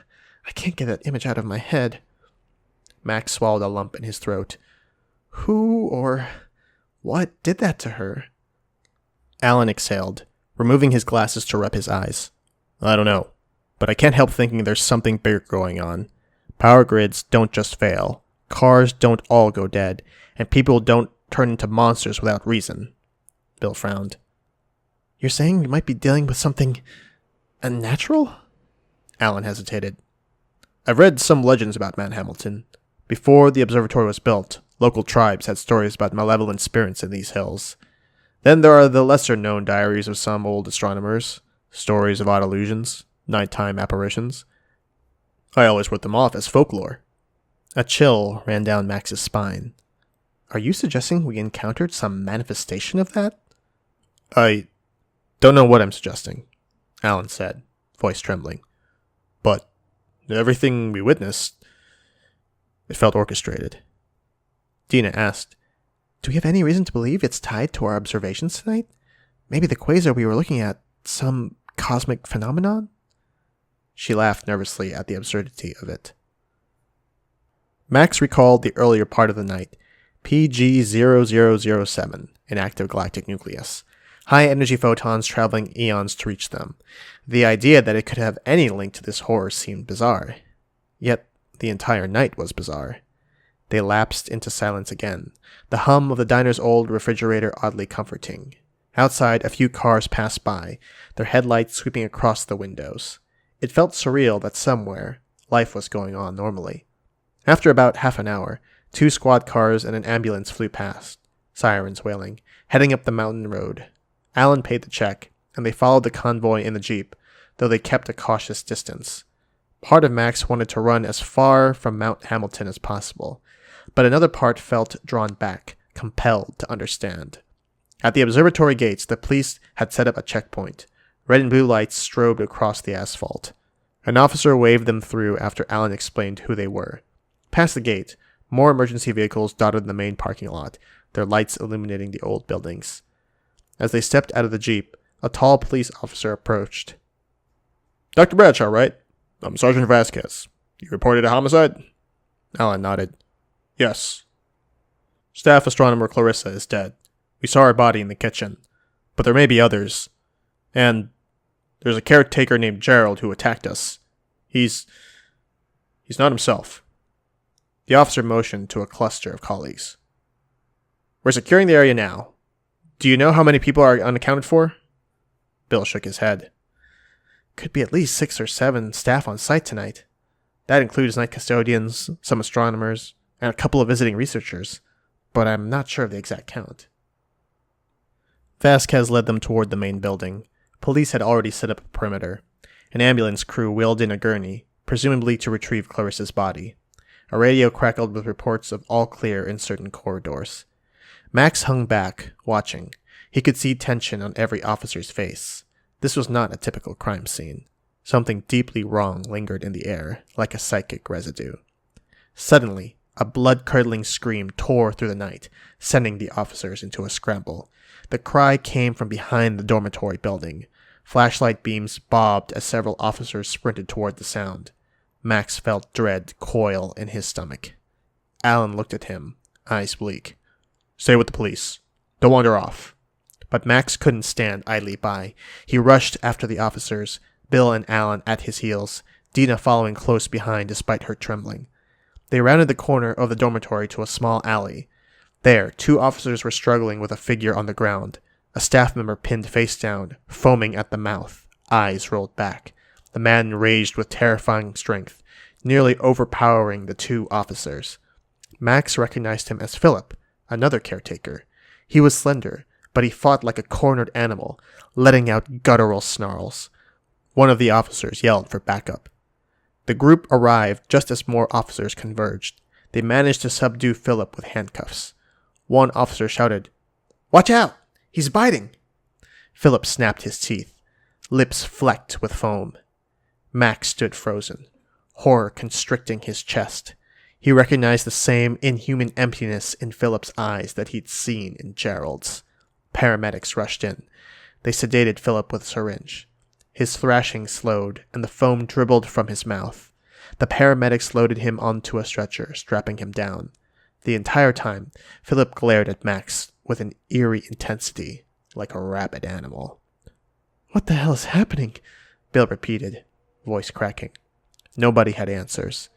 I can't get that image out of my head." Max swallowed a lump in his throat. "Who or what did that to her?" Alan exhaled, removing his glasses to rub his eyes. "I don't know, but I can't help thinking there's something bigger going on. Power grids don't just fail. Cars don't all go dead, and people don't turn into monsters without reason." Bill frowned. "You're saying we might be dealing with something unnatural?" Alan hesitated. "I've read some legends about Mount Hamilton. Before the observatory was built, local tribes had stories about malevolent spirits in these hills. Then there are the lesser-known diaries of some old astronomers, stories of odd illusions, nighttime apparitions. I always wrote them off as folklore." A chill ran down Max's spine. "Are you suggesting we encountered some manifestation of that?" "I don't know what I'm suggesting," Alan said, voice trembling. "But everything we witnessed, it felt orchestrated." Dina asked, "Do we have any reason to believe it's tied to our observations tonight? Maybe the quasar we were looking at, some cosmic phenomenon?" She laughed nervously at the absurdity of it. Max recalled the earlier part of the night, PG0007, an active galactic nucleus. High-energy photons traveling eons to reach them. The idea that it could have any link to this horror seemed bizarre. Yet, the entire night was bizarre. They lapsed into silence again, the hum of the diner's old refrigerator oddly comforting. Outside, a few cars passed by, their headlights sweeping across the windows. It felt surreal that somewhere, life was going on normally. After about half an hour, 2 squad cars and an ambulance flew past, sirens wailing, heading up the mountain road. Alan paid the check, and they followed the convoy in the Jeep, though they kept a cautious distance. Part of Max wanted to run as far from Mount Hamilton as possible, but another part felt drawn back, compelled to understand. At the observatory gates, the police had set up a checkpoint. Red and blue lights strobed across the asphalt. An officer waved them through after Alan explained who they were. Past the gate, more emergency vehicles dotted the main parking lot, their lights illuminating the old buildings. As they stepped out of the Jeep, a tall police officer approached. "Dr. Bradshaw, right? I'm Sergeant Vasquez. You reported a homicide?" Alan nodded. "Yes. Staff astronomer Clarissa is dead. We saw her body in the kitchen. But there may be others. And there's a caretaker named Gerald who attacked us. He's not himself." The officer motioned to a cluster of colleagues. "We're securing the area now. Do you know how many people are unaccounted for?" Bill shook his head. "Could be at least 6 or 7 staff on site tonight. That includes night custodians, some astronomers, and a couple of visiting researchers, but I'm not sure of the exact count." Vasquez led them toward the main building. Police had already set up a perimeter. An ambulance crew wheeled in a gurney, presumably to retrieve Clarissa's body. A radio crackled with reports of all clear in certain corridors. Max hung back, watching. He could see tension on every officer's face. This was not a typical crime scene. Something deeply wrong lingered in the air, like a psychic residue. Suddenly, a blood-curdling scream tore through the night, sending the officers into a scramble. The cry came from behind the dormitory building. Flashlight beams bobbed as several officers sprinted toward the sound. Max felt dread coil in his stomach. Alan looked at him, eyes bleak. "Stay with the police. Don't wander off." But Max couldn't stand idly by. He rushed after the officers, Bill and Alan at his heels, Dina following close behind despite her trembling. They rounded the corner of the dormitory to a small alley. There, 2 officers were struggling with a figure on the ground, a staff member pinned face down, foaming at the mouth, eyes rolled back. The man raged with terrifying strength, nearly overpowering the 2 officers. Max recognized him as Philip, another caretaker. He was slender, but he fought like a cornered animal, letting out guttural snarls. One of the officers yelled for backup. The group arrived just as more officers converged. They managed to subdue Philip with handcuffs. One officer shouted, "Watch out! He's biting!" Philip snapped his teeth, lips flecked with foam. Max stood frozen, horror constricting his chest. He recognized the same inhuman emptiness in Philip's eyes that he'd seen in Gerald's. Paramedics rushed in. They sedated Philip with a syringe. His thrashing slowed, and the foam dribbled from his mouth. The paramedics loaded him onto a stretcher, strapping him down. The entire time, Philip glared at Max with an eerie intensity, like a rabid animal. "What the hell is happening?" Bill repeated, voice cracking. Nobody had answers.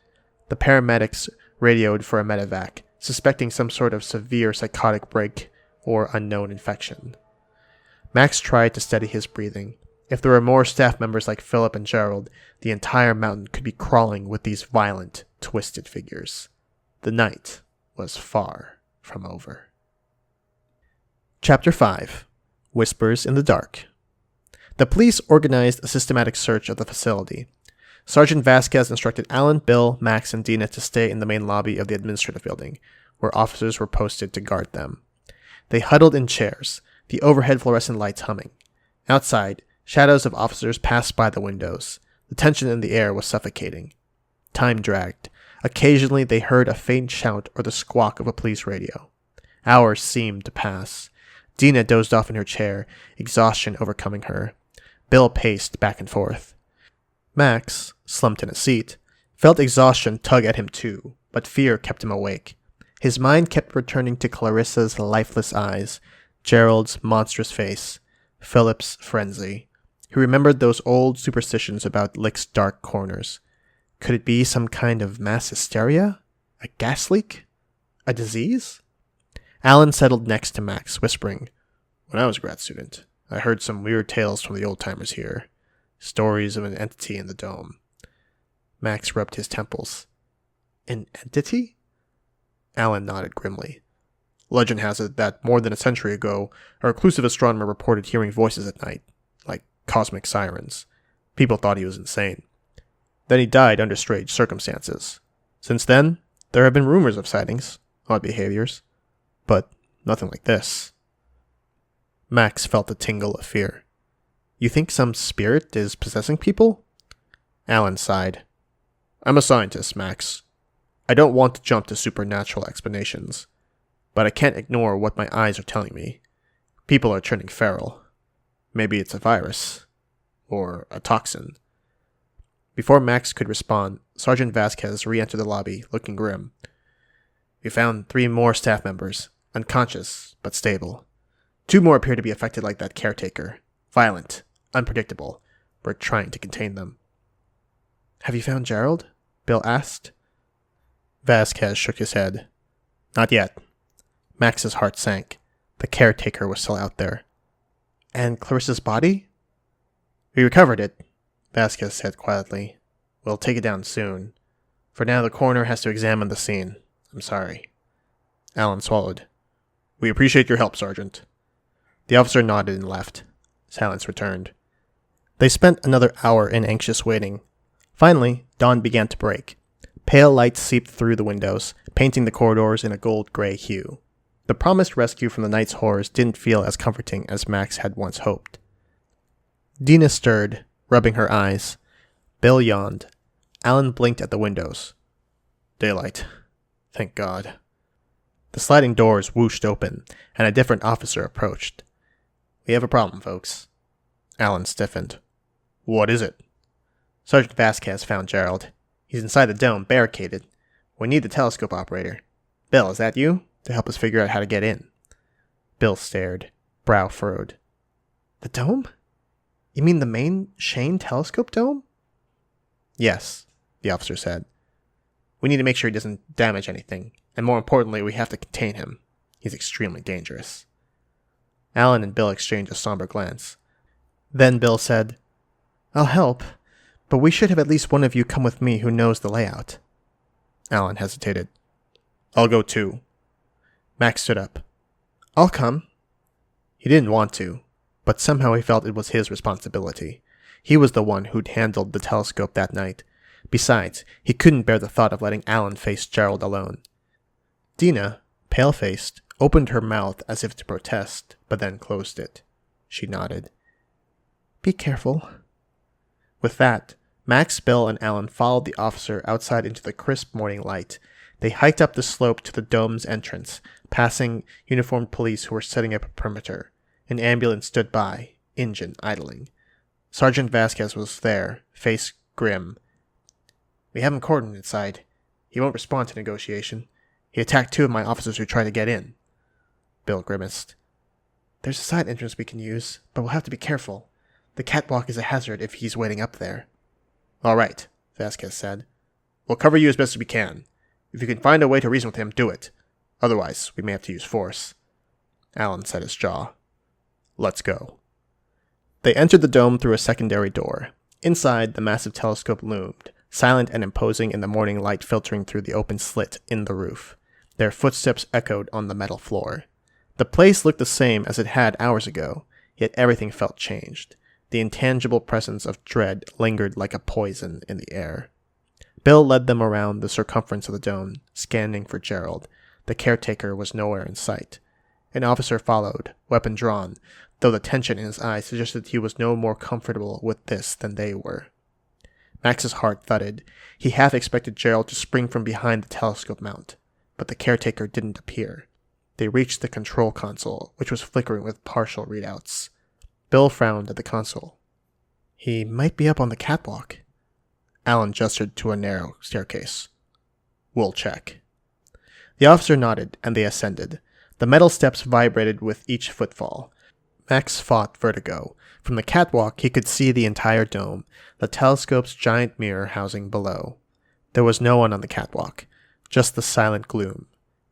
The paramedics radioed for a medevac, suspecting some sort of severe psychotic break or unknown infection. Max tried to steady his breathing. If there were more staff members like Philip and Gerald, the entire mountain could be crawling with these violent, twisted figures. The night was far from over. Chapter 5. Whispers in the Dark. The police organized a systematic search of the facility. Sergeant Vasquez instructed Alan, Bill, Max, and Dina to stay in the main lobby of the administrative building, where officers were posted to guard them. They huddled in chairs, the overhead fluorescent lights humming. Outside, shadows of officers passed by the windows. The tension in the air was suffocating. Time dragged. Occasionally they heard a faint shout or the squawk of a police radio. Hours seemed to pass. Dina dozed off in her chair, exhaustion overcoming her. Bill paced back and forth. Max, slumped in a seat, felt exhaustion tug at him too, but fear kept him awake. His mind kept returning to Clarissa's lifeless eyes, Gerald's monstrous face, Philip's frenzy. He remembered those old superstitions about Lick's dark corners. Could it be some kind of mass hysteria? A gas leak? A disease? Alan settled next to Max, whispering, "When I was a grad student, I heard some weird tales from the old-timers here. Stories of an entity in the dome." Max rubbed his temples. "An entity?" Alan nodded grimly. "Legend has it that more than a century ago, a reclusive astronomer reported hearing voices at night, like cosmic sirens. People thought he was insane. Then he died under strange circumstances. Since then, there have been rumors of sightings, odd behaviors, but nothing like this. Max felt a tingle of fear. You think some spirit is possessing people? Alan sighed. I'm a scientist, Max. I don't want to jump to supernatural explanations, but I can't ignore what my eyes are telling me. People are turning feral. Maybe it's a virus. Or a toxin. Before Max could respond, Sergeant Vasquez re-entered the lobby, looking grim. We found 3 more staff members, unconscious but stable. 2 more appear to be affected like that caretaker. Violent, unpredictable. We're trying to contain them. Have you found Gerald? Bill asked. Vasquez shook his head. Not yet. Max's heart sank. The caretaker was still out there. And Clarissa's body? We recovered it, Vasquez said quietly. We'll take it down soon. For now, the coroner has to examine the scene. I'm sorry. Alan swallowed. We appreciate your help, Sergeant. The officer nodded and left. Silence returned. They spent another hour in anxious waiting. Finally, dawn began to break. Pale light seeped through the windows, painting the corridors in a gold-gray hue. The promised rescue from the night's horrors didn't feel as comforting as Max had once hoped. Dina stirred, rubbing her eyes. Bill yawned. Alan blinked at the windows. Daylight. Thank God. The sliding doors whooshed open, and a different officer approached. We have a problem, folks. Alan stiffened. What is it? Sergeant Vasquez found Gerald. He's inside the dome, barricaded. We need the telescope operator. Bill, is that you? To help us figure out how to get in. Bill stared, brow furrowed. The dome? You mean the main Shane telescope dome? Yes, the officer said. We need to make sure he doesn't damage anything, and more importantly, we have to contain him. He's extremely dangerous. Alan and Bill exchanged a somber glance. Then Bill said, I'll help, but we should have at least one of you come with me who knows the layout. Alan hesitated. I'll go too. Max stood up. I'll come. He didn't want to, but somehow he felt it was his responsibility. He was the one who'd handled the telescope that night. Besides, he couldn't bear the thought of letting Alan face Gerald alone. Dina, pale-faced, opened her mouth as if to protest, but then closed it. She nodded. Be careful. With that, Max, Bill, and Alan followed the officer outside into the crisp morning light. They hiked up the slope to the dome's entrance, passing uniformed police who were setting up a perimeter. An ambulance stood by, engine idling. Sergeant Vasquez was there, face grim. We have him cordoned inside. He won't respond to negotiation. He attacked 2 of my officers who tried to get in. Bill grimaced. There's a side entrance we can use, but we'll have to be careful. The catwalk is a hazard if he's waiting up there. All right, Vasquez said. We'll cover you as best as we can. If you can find a way to reason with him, do it. Otherwise, we may have to use force. Alan set his jaw. Let's go. They entered the dome through a secondary door. Inside, the massive telescope loomed, silent and imposing in the morning light filtering through the open slit in the roof. Their footsteps echoed on the metal floor. The place looked the same as it had hours ago, yet everything felt changed. The intangible presence of dread lingered like a poison in the air. Bill led them around the circumference of the dome, scanning for Gerald. The caretaker was nowhere in sight. An officer followed, weapon drawn, though the tension in his eyes suggested he was no more comfortable with this than they were. Max's heart thudded. He half expected Gerald to spring from behind the telescope mount, but the caretaker didn't appear. They reached the control console, which was flickering with partial readouts. Bill frowned at the console. He might be up on the catwalk. Alan gestured to a narrow staircase. We'll check. The officer nodded, and they ascended. The metal steps vibrated with each footfall. Max fought vertigo. From the catwalk, he could see the entire dome, the telescope's giant mirror housing below. There was no one on the catwalk, just the silent gloom.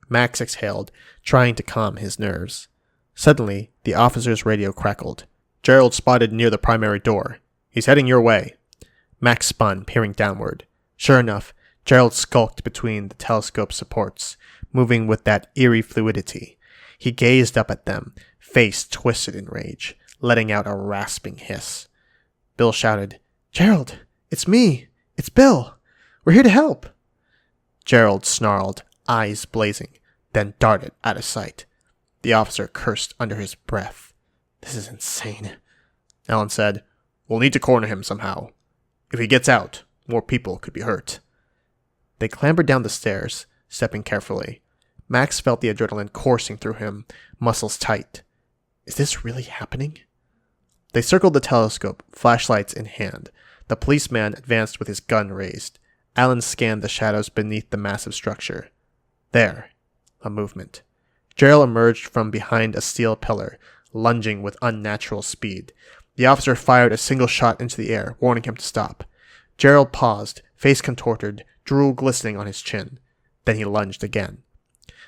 Max exhaled, trying to calm his nerves. Suddenly, the officer's radio crackled. Gerald spotted near the primary door. He's heading your way. Max spun, peering downward. Sure enough, Gerald skulked between the telescope supports, moving with that eerie fluidity. He gazed up at them, face twisted in rage, letting out a rasping hiss. Bill shouted, Gerald, it's me! It's Bill! We're here to help! Gerald snarled, eyes blazing, then darted out of sight. The officer cursed under his breath. This is insane. Alan said, We'll need to corner him somehow. If he gets out, more people could be hurt. They clambered down the stairs, stepping carefully. Max felt the adrenaline coursing through him, muscles tight. Is this really happening? They circled the telescope, flashlights in hand. The policeman advanced with his gun raised. Alan scanned the shadows beneath the massive structure. There, a movement. Gerald emerged from behind a steel pillar, lunging with unnatural speed. The officer fired a single shot into the air, warning him to stop. Gerald paused, face contorted, drool glistening on his chin. Then he lunged again.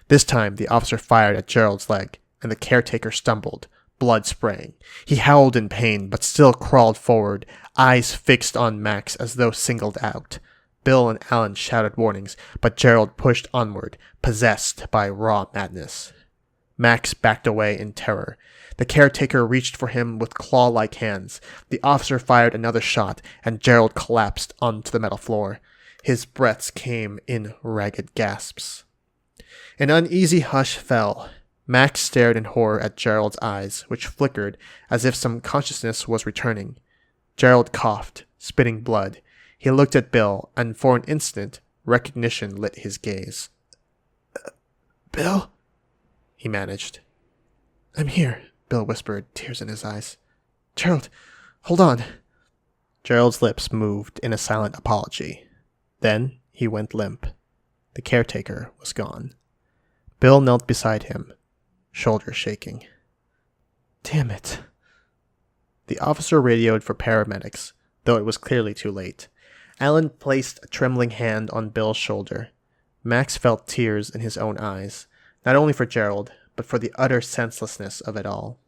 This time, the officer fired at Gerald's leg, and the caretaker stumbled, blood spraying. He howled in pain, but still crawled forward, eyes fixed on Max as though singled out. Bill and Alan shouted warnings, but Gerald pushed onward, possessed by raw madness. Max backed away in terror. The caretaker reached for him with claw-like hands. The officer fired another shot, and Gerald collapsed onto the metal floor. His breaths came in ragged gasps. An uneasy hush fell. Max stared in horror at Gerald's eyes, which flickered as if some consciousness was returning. Gerald coughed, spitting blood. He looked at Bill, and for an instant, recognition lit his gaze. Bill? He managed. I'm here, Bill whispered, tears in his eyes. Gerald, hold on. Gerald's lips moved in a silent apology. Then he went limp. The caretaker was gone. Bill knelt beside him, shoulders shaking. Damn it. The officer radioed for paramedics, though it was clearly too late. Alan placed a trembling hand on Bill's shoulder. Max felt tears in his own eyes, not only for Gerald, but for the utter senselessness of it all.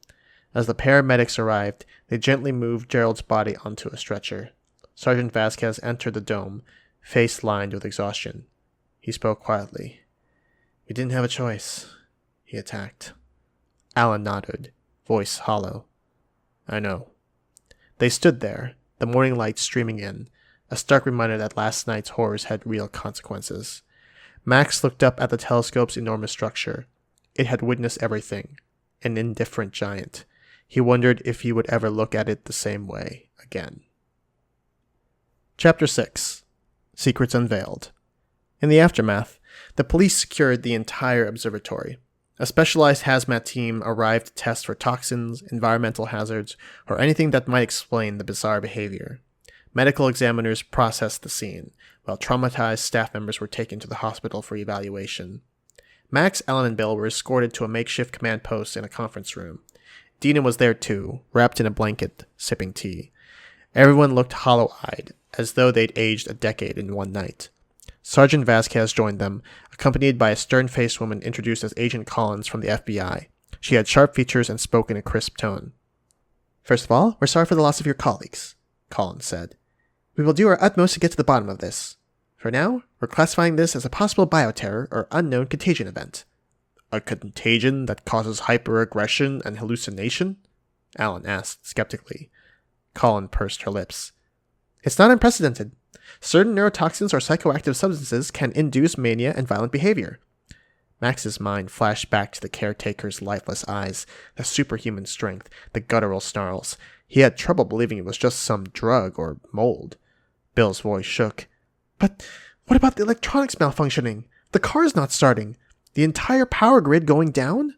As the paramedics arrived, they gently moved Gerald's body onto a stretcher. Sergeant Vasquez entered the dome, face lined with exhaustion. He spoke quietly. We didn't have a choice. He attacked. Alan nodded, voice hollow. I know. They stood there, the morning light streaming in, a stark reminder that last night's horrors had real consequences. Max looked up at the telescope's enormous structure. It had witnessed everything, an indifferent giant. He wondered if he would ever look at it the same way again. Chapter 6. Secrets Unveiled. In the aftermath, the police secured the entire observatory. A specialized hazmat team arrived to test for toxins, environmental hazards, or anything that might explain the bizarre behavior. Medical examiners processed the scene, while traumatized staff members were taken to the hospital for evaluation. Max, Alan, and Bill were escorted to a makeshift command post in a conference room. Dina was there too, wrapped in a blanket, sipping tea. Everyone looked hollow-eyed, as though they'd aged a decade in one night. Sergeant Vasquez joined them, accompanied by a stern-faced woman introduced as Agent Collins from the FBI. She had sharp features and spoke in a crisp tone. First of all, we're sorry for the loss of your colleagues, Collins said. We will do our utmost to get to the bottom of this. For now, we're classifying this as a possible bioterror or unknown contagion event. A contagion that causes hyperaggression and hallucination? Alan asked skeptically. Colin pursed her lips. It's not unprecedented. Certain neurotoxins or psychoactive substances can induce mania and violent behavior. Max's mind flashed back to the caretaker's lifeless eyes, the superhuman strength, the guttural snarls. He had trouble believing it was just some drug or mold. Bill's voice shook. But what about the electronics malfunctioning? The car's not starting. The entire power grid going down?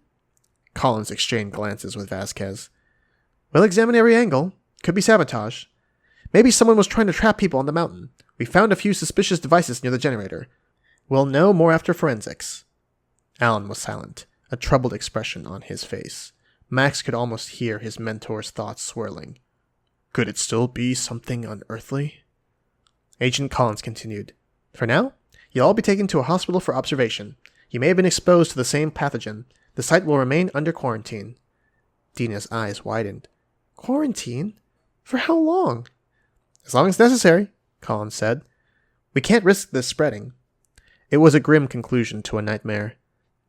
Collins exchanged glances with Vasquez. We'll examine every angle. Could be sabotage. Maybe someone was trying to trap people on the mountain. We found a few suspicious devices near the generator. We'll know more after forensics. Alan was silent, a troubled expression on his face. Max could almost hear his mentor's thoughts swirling. Could it still be something unearthly? Agent Collins continued. For now, you'll all be taken to a hospital for observation. You may have been exposed to the same pathogen. The site will remain under quarantine. Dina's eyes widened. Quarantine? For how long? As long as necessary, Collins said. We can't risk this spreading. It was a grim conclusion to a nightmare.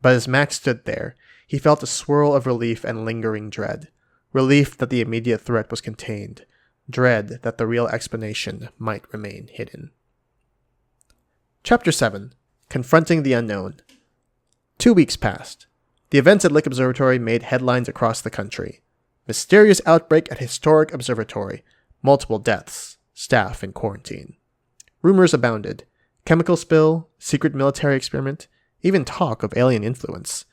But as Max stood there, he felt a swirl of relief and lingering dread. Relief that the immediate threat was contained. Dread that the real explanation might remain hidden. Chapter 7. Confronting the Unknown. 2 weeks passed. The events at Lick Observatory made headlines across the country. Mysterious outbreak at historic observatory. Multiple deaths. Staff in quarantine. Rumors abounded. Chemical spill, secret military experiment, even talk of alien influence.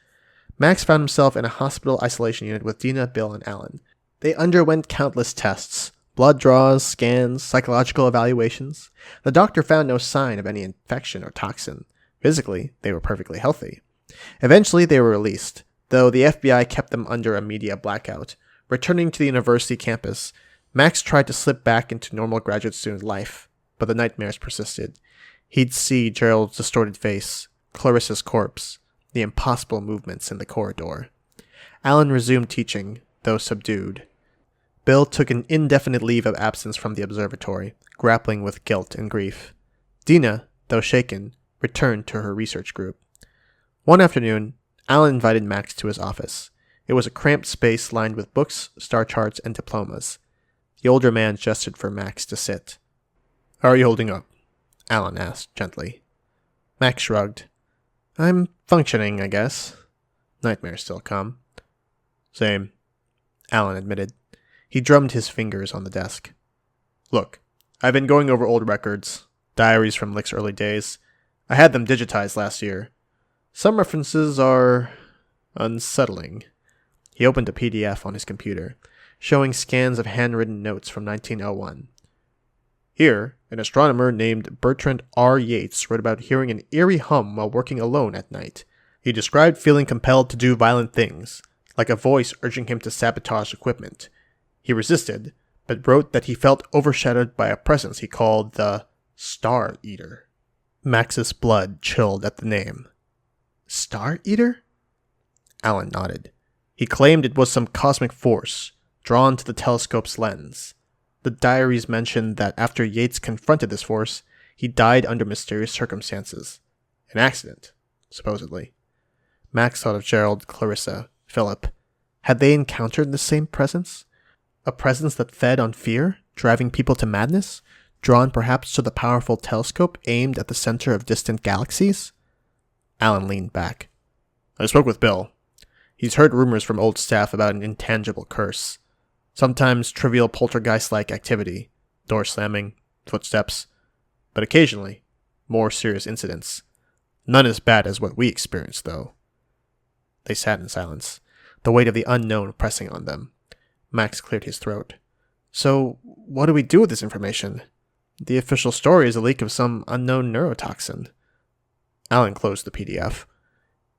Max found himself in a hospital isolation unit with Dina, Bill, and Alan. They underwent countless tests. Blood draws, scans, psychological evaluations. The doctor found no sign of any infection or toxin. Physically, they were perfectly healthy. Eventually, they were released, though the FBI kept them under a media blackout. Returning to the university campus, Max tried to slip back into normal graduate student life, but the nightmares persisted. He'd see Gerald's distorted face, Clarissa's corpse, the impossible movements in the corridor. Alan resumed teaching, though subdued. Bill took an indefinite leave of absence from the observatory, grappling with guilt and grief. Dina, though shaken, returned to her research group. One afternoon, Alan invited Max to his office. It was a cramped space lined with books, star charts, and diplomas. The older man gestured for Max to sit. "How are you holding up?" Alan asked gently. Max shrugged. "I'm functioning, I guess. Nightmares still come." "Same," Alan admitted. He drummed his fingers on the desk. "Look, I've been going over old records, diaries from Lick's early days. I had them digitized last year. Some references are unsettling." He opened a PDF on his computer, showing scans of handwritten notes from 1901. Here, an astronomer named Bertrand R. Yates wrote about hearing an eerie hum while working alone at night. He described feeling compelled to do violent things, like a voice urging him to sabotage equipment. He resisted, but wrote that he felt overshadowed by a presence he called the Star Eater. Max's blood chilled at the name. Star Eater? Alan nodded. He claimed it was some cosmic force, drawn to the telescope's lens. The diaries mentioned that after Yates confronted this force, he died under mysterious circumstances. An accident, supposedly. Max thought of Gerald, Clarissa, Philip. Had they encountered the same presence? A presence that fed on fear, driving people to madness, drawn perhaps to the powerful telescope aimed at the center of distant galaxies? Alan leaned back. "I spoke with Bill. He's heard rumors from old staff about an intangible curse. Sometimes trivial poltergeist-like activity, door slamming, footsteps, but occasionally more serious incidents. None as bad as what we experienced, though." They sat in silence, the weight of the unknown pressing on them. Max cleared his throat. "So, what do we do with this information? The official story is a leak of some unknown neurotoxin." Alan closed the PDF.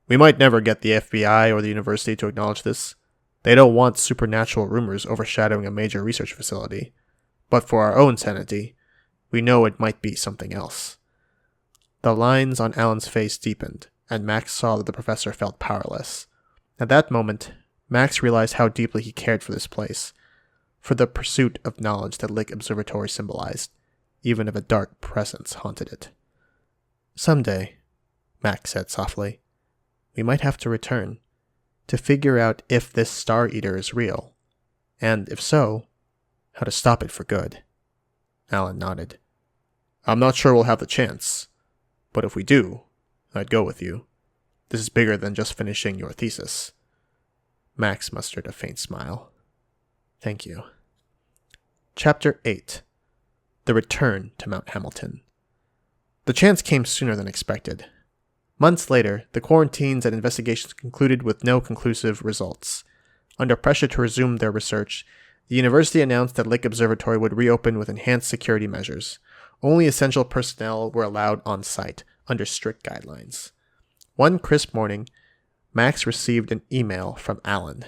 "We might never get the FBI or the university to acknowledge this. They don't want supernatural rumors overshadowing a major research facility. But for our own sanity, we know it might be something else." The lines on Alan's face deepened, and Max saw that the professor felt powerless. At that moment, Max realized how deeply he cared for this place, for the pursuit of knowledge that Lick Observatory symbolized, even if a dark presence haunted it. "Someday," Max said softly, "we might have to return, to figure out if this Star Eater is real, and if so, how to stop it for good." Alan nodded. "I'm not sure we'll have the chance, but if we do, I'd go with you. This is bigger than just finishing your thesis." Max mustered a faint smile. "Thank you." Chapter 8. The Return to Mount Hamilton. The chance came sooner than expected. Months later, the quarantines and investigations concluded with no conclusive results. Under pressure to resume their research, the university announced that Lick Observatory would reopen with enhanced security measures. Only essential personnel were allowed on site, under strict guidelines. One crisp morning, Max received an email from Alan.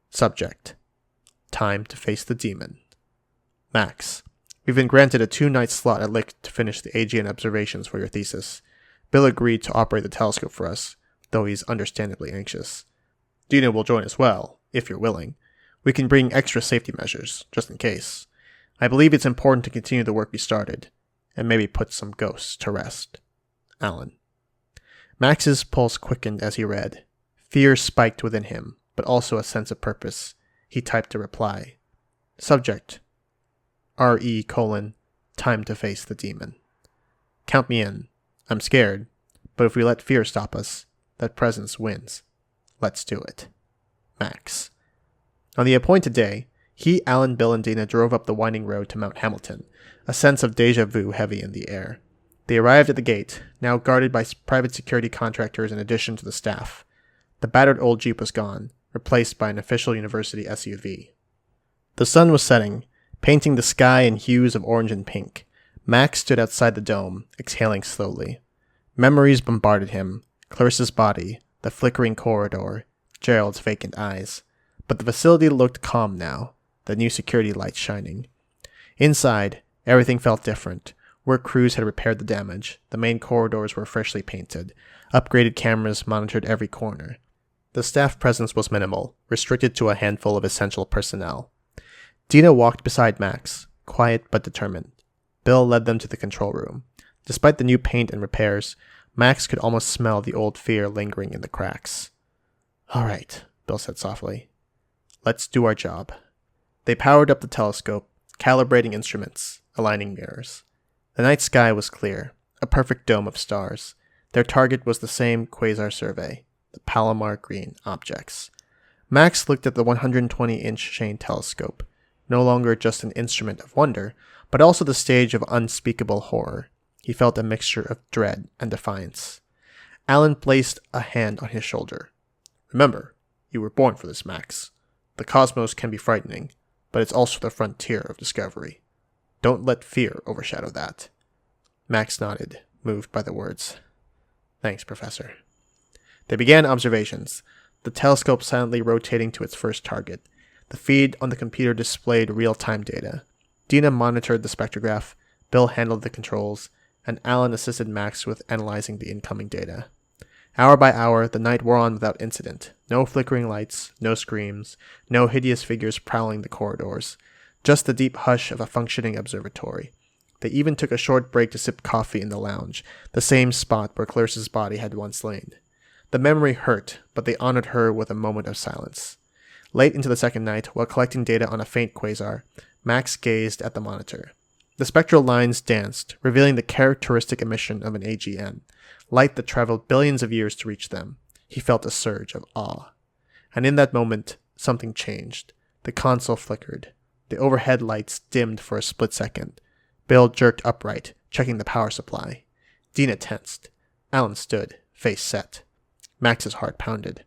Subject: Time to face the demon. Max, we've been granted a 2-night slot at Lick to finish the AGN observations for your thesis. Bill agreed to operate the telescope for us, though he's understandably anxious. Dina will join as well, if you're willing. We can bring extra safety measures, just in case. I believe it's important to continue the work we started, and maybe put some ghosts to rest. Alan. Max's pulse quickened as he read. Fear spiked within him, but also a sense of purpose. He typed a reply. Subject: RE: Time to face the demon. Count me in. I'm scared, but if we let fear stop us, that presence wins. Let's do it. Max. On the appointed day, he, Alan, Bill, and Dina drove up the winding road to Mount Hamilton, a sense of déjà vu heavy in the air. They arrived at the gate, now guarded by private security contractors in addition to the staff. The battered old Jeep was gone, replaced by an official university SUV. The sun was setting, painting the sky in hues of orange and pink. Max stood outside the dome, exhaling slowly. Memories bombarded him: Clarissa's body, the flickering corridor, Gerald's vacant eyes. But the facility looked calm now, the new security lights shining. Inside, everything felt different. Work crews had repaired the damage. The main corridors were freshly painted. Upgraded cameras monitored every corner. The staff presence was minimal, restricted to a handful of essential personnel. Dina walked beside Max, quiet but determined. Bill led them to the control room. Despite the new paint and repairs, Max could almost smell the old fear lingering in the cracks. "All right," Bill said softly. "Let's do our job." They powered up the telescope, calibrating instruments, aligning mirrors. The night sky was clear, a perfect dome of stars. Their target was the same quasar survey, the Palomar green objects. Max looked at the 120-inch Shane telescope, no longer just an instrument of wonder, but also the stage of unspeakable horror. He felt a mixture of dread and defiance. Alan placed a hand on his shoulder. "Remember, you were born for this, Max. The cosmos can be frightening, but it's also the frontier of discovery. Don't let fear overshadow that." Max nodded, moved by the words. "Thanks, Professor." They began observations, the telescope silently rotating to its first target. The feed on the computer displayed real-time data. Dina monitored the spectrograph, Bill handled the controls, and Alan assisted Max with analyzing the incoming data. Hour by hour, the night wore on without incident. No flickering lights, no screams, no hideous figures prowling the corridors. Just the deep hush of a functioning observatory. They even took a short break to sip coffee in the lounge, the same spot where Clarissa's body had once lain. The memory hurt, but they honored her with a moment of silence. Late into the second night, while collecting data on a faint quasar, Max gazed at the monitor. The spectral lines danced, revealing the characteristic emission of an AGN, light that traveled billions of years to reach them. He felt a surge of awe. And in that moment, something changed. The console flickered. The overhead lights dimmed for a split second. Bill jerked upright, checking the power supply. Dina tensed. Alan stood, face set. Max's heart pounded.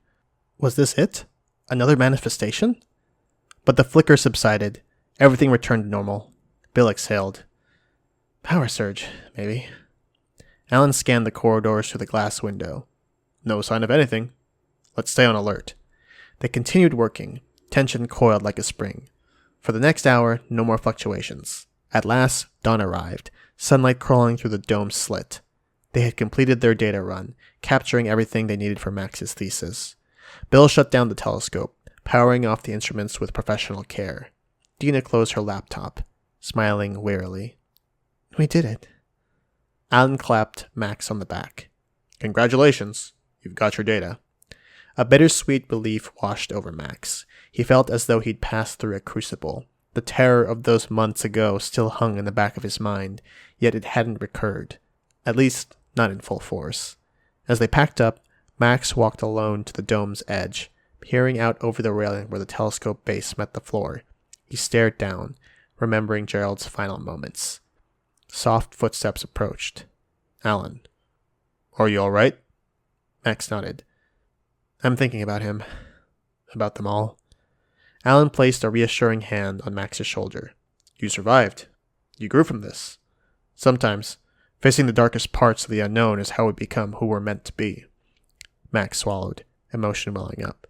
Was this it? Another manifestation? But the flicker subsided. Everything returned to normal. Bill exhaled. Power surge, maybe. Alan scanned the corridors through the glass window. No sign of anything. Let's stay on alert. They continued working, tension coiled like a spring. For the next hour, no more fluctuations. At last, dawn arrived, sunlight crawling through the dome's slit. They had completed their data run, capturing everything they needed for Max's thesis. Bill shut down the telescope, powering off the instruments with professional care. Dina closed her laptop, smiling wearily. We did it. Alan clapped Max on the back. Congratulations, you've got your data. A bittersweet relief washed over Max. He felt as though he'd passed through a crucible. The terror of those months ago still hung in the back of his mind, yet it hadn't recurred. At least, not in full force. As they packed up, Max walked alone to the dome's edge, peering out over the railing where the telescope base met the floor. He stared down, remembering Gerald's final moments. Soft footsteps approached. Alan. Are you all right? Max nodded. I'm thinking about him. About them all. Alan placed a reassuring hand on Max's shoulder. You survived. You grew from this. Sometimes, facing the darkest parts of the unknown is how we become who we're meant to be. Max swallowed, emotion welling up.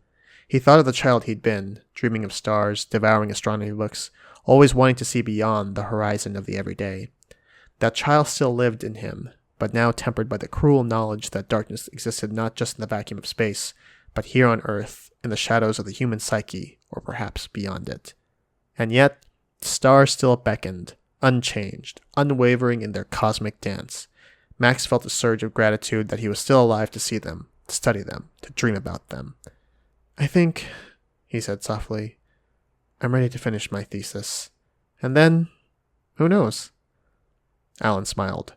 He thought of the child he'd been, dreaming of stars, devouring astronomy books, always wanting to see beyond the horizon of the everyday. That child still lived in him, but now tempered by the cruel knowledge that darkness existed not just in the vacuum of space, but here on Earth, in the shadows of the human psyche, or perhaps beyond it. And yet, the stars still beckoned, unchanged, unwavering in their cosmic dance. Max felt a surge of gratitude that he was still alive to see them, to study them, to dream about them. I think, he said softly, I'm ready to finish my thesis. And then, who knows? Alan smiled.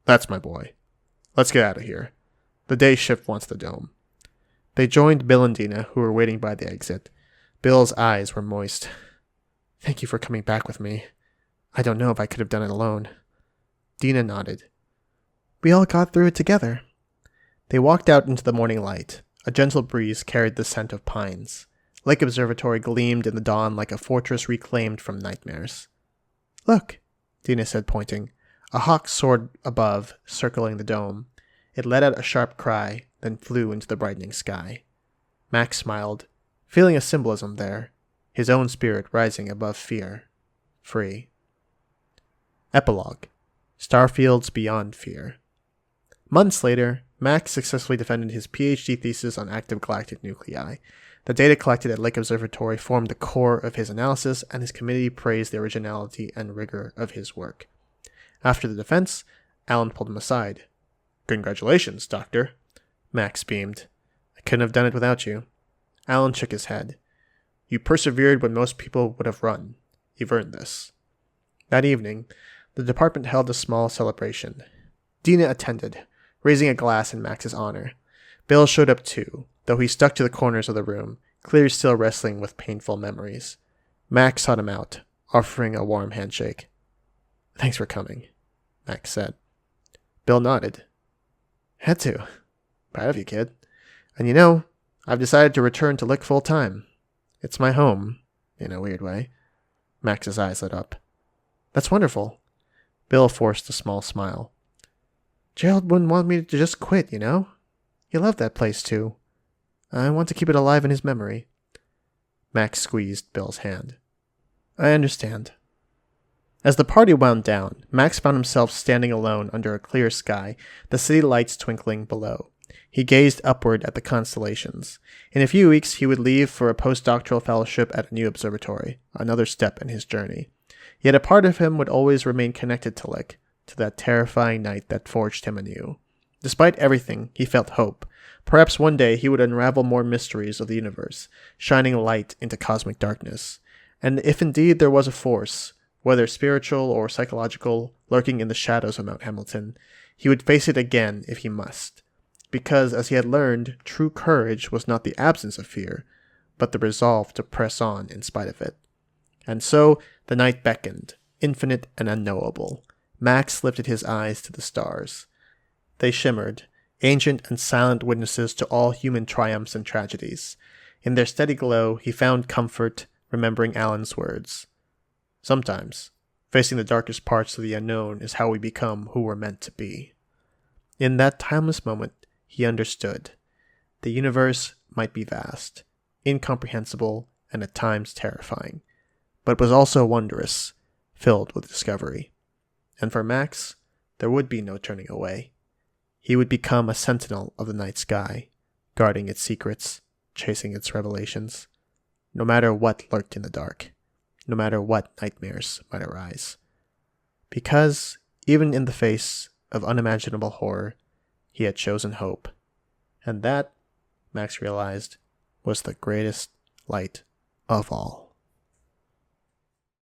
That's my boy. Let's get out of here. The day shift wants the dome." They joined Bill and Dina, who were waiting by the exit. Bill's eyes were moist. "Thank you for coming back with me. I don't know if I could have done it alone." Dina nodded. "We all got through it together." They walked out into the morning light. A gentle breeze carried the scent of pines. Lake Observatory gleamed in the dawn like a fortress reclaimed from nightmares. "Look," Dina said, pointing. A hawk soared above, circling the dome. It let out a sharp cry, then flew into the brightening sky. Max smiled, feeling a symbolism there, his own spirit rising above fear. Free. Epilogue. Starfields Beyond Fear. Months later, Max successfully defended his PhD thesis on active galactic nuclei. The data collected at Lake Observatory formed the core of his analysis, and his committee praised the originality and rigor of his work. After the defense, Alan pulled him aside. "Congratulations, Doctor." Max beamed. "I couldn't have done it without you." Alan shook his head. "You persevered when most people would have run. You've earned this." That evening, the department held a small celebration. Dina attended, raising a glass in Max's honor. Bill showed up too, though he stuck to the corners of the room, clearly still wrestling with painful memories. Max sought him out, offering a warm handshake. "Thanks for coming," Max said. Bill nodded. "Had to. Proud of you, kid. And you know, I've decided to return to Lick full time. It's my home, in a weird way." Max's eyes lit up. "That's wonderful." Bill forced a small smile. "Gerald wouldn't want me to just quit, you know? He loved that place too. I want to keep it alive in his memory." Max squeezed Bill's hand. "I understand." As the party wound down, Max found himself standing alone under a clear sky, the city lights twinkling below. He gazed upward at the constellations. In a few weeks, he would leave for a postdoctoral fellowship at a new observatory, another step in his journey. Yet a part of him would always remain connected to Lick, to that terrifying night that forged him anew. Despite everything, he felt hope. Perhaps one day he would unravel more mysteries of the universe, shining light into cosmic darkness. And if indeed there was a force, whether spiritual or psychological, lurking in the shadows of Mount Hamilton, he would face it again if he must. Because, as he had learned, true courage was not the absence of fear, but the resolve to press on in spite of it. And so, the night beckoned, infinite and unknowable. Max lifted his eyes to the stars. They shimmered, ancient and silent witnesses to all human triumphs and tragedies. In their steady glow, he found comfort, remembering Alan's words. Sometimes, facing the darkest parts of the unknown is how we become who we're meant to be. In that timeless moment, he understood. The universe might be vast, incomprehensible, and at times terrifying, but it was also wondrous, filled with discovery. And for Max, there would be no turning away. He would become a sentinel of the night sky, guarding its secrets, chasing its revelations, no matter what lurked in the dark. No matter what nightmares might arise. Because, even in the face of unimaginable horror, he had chosen hope. And that, Max realized, was the greatest light of all.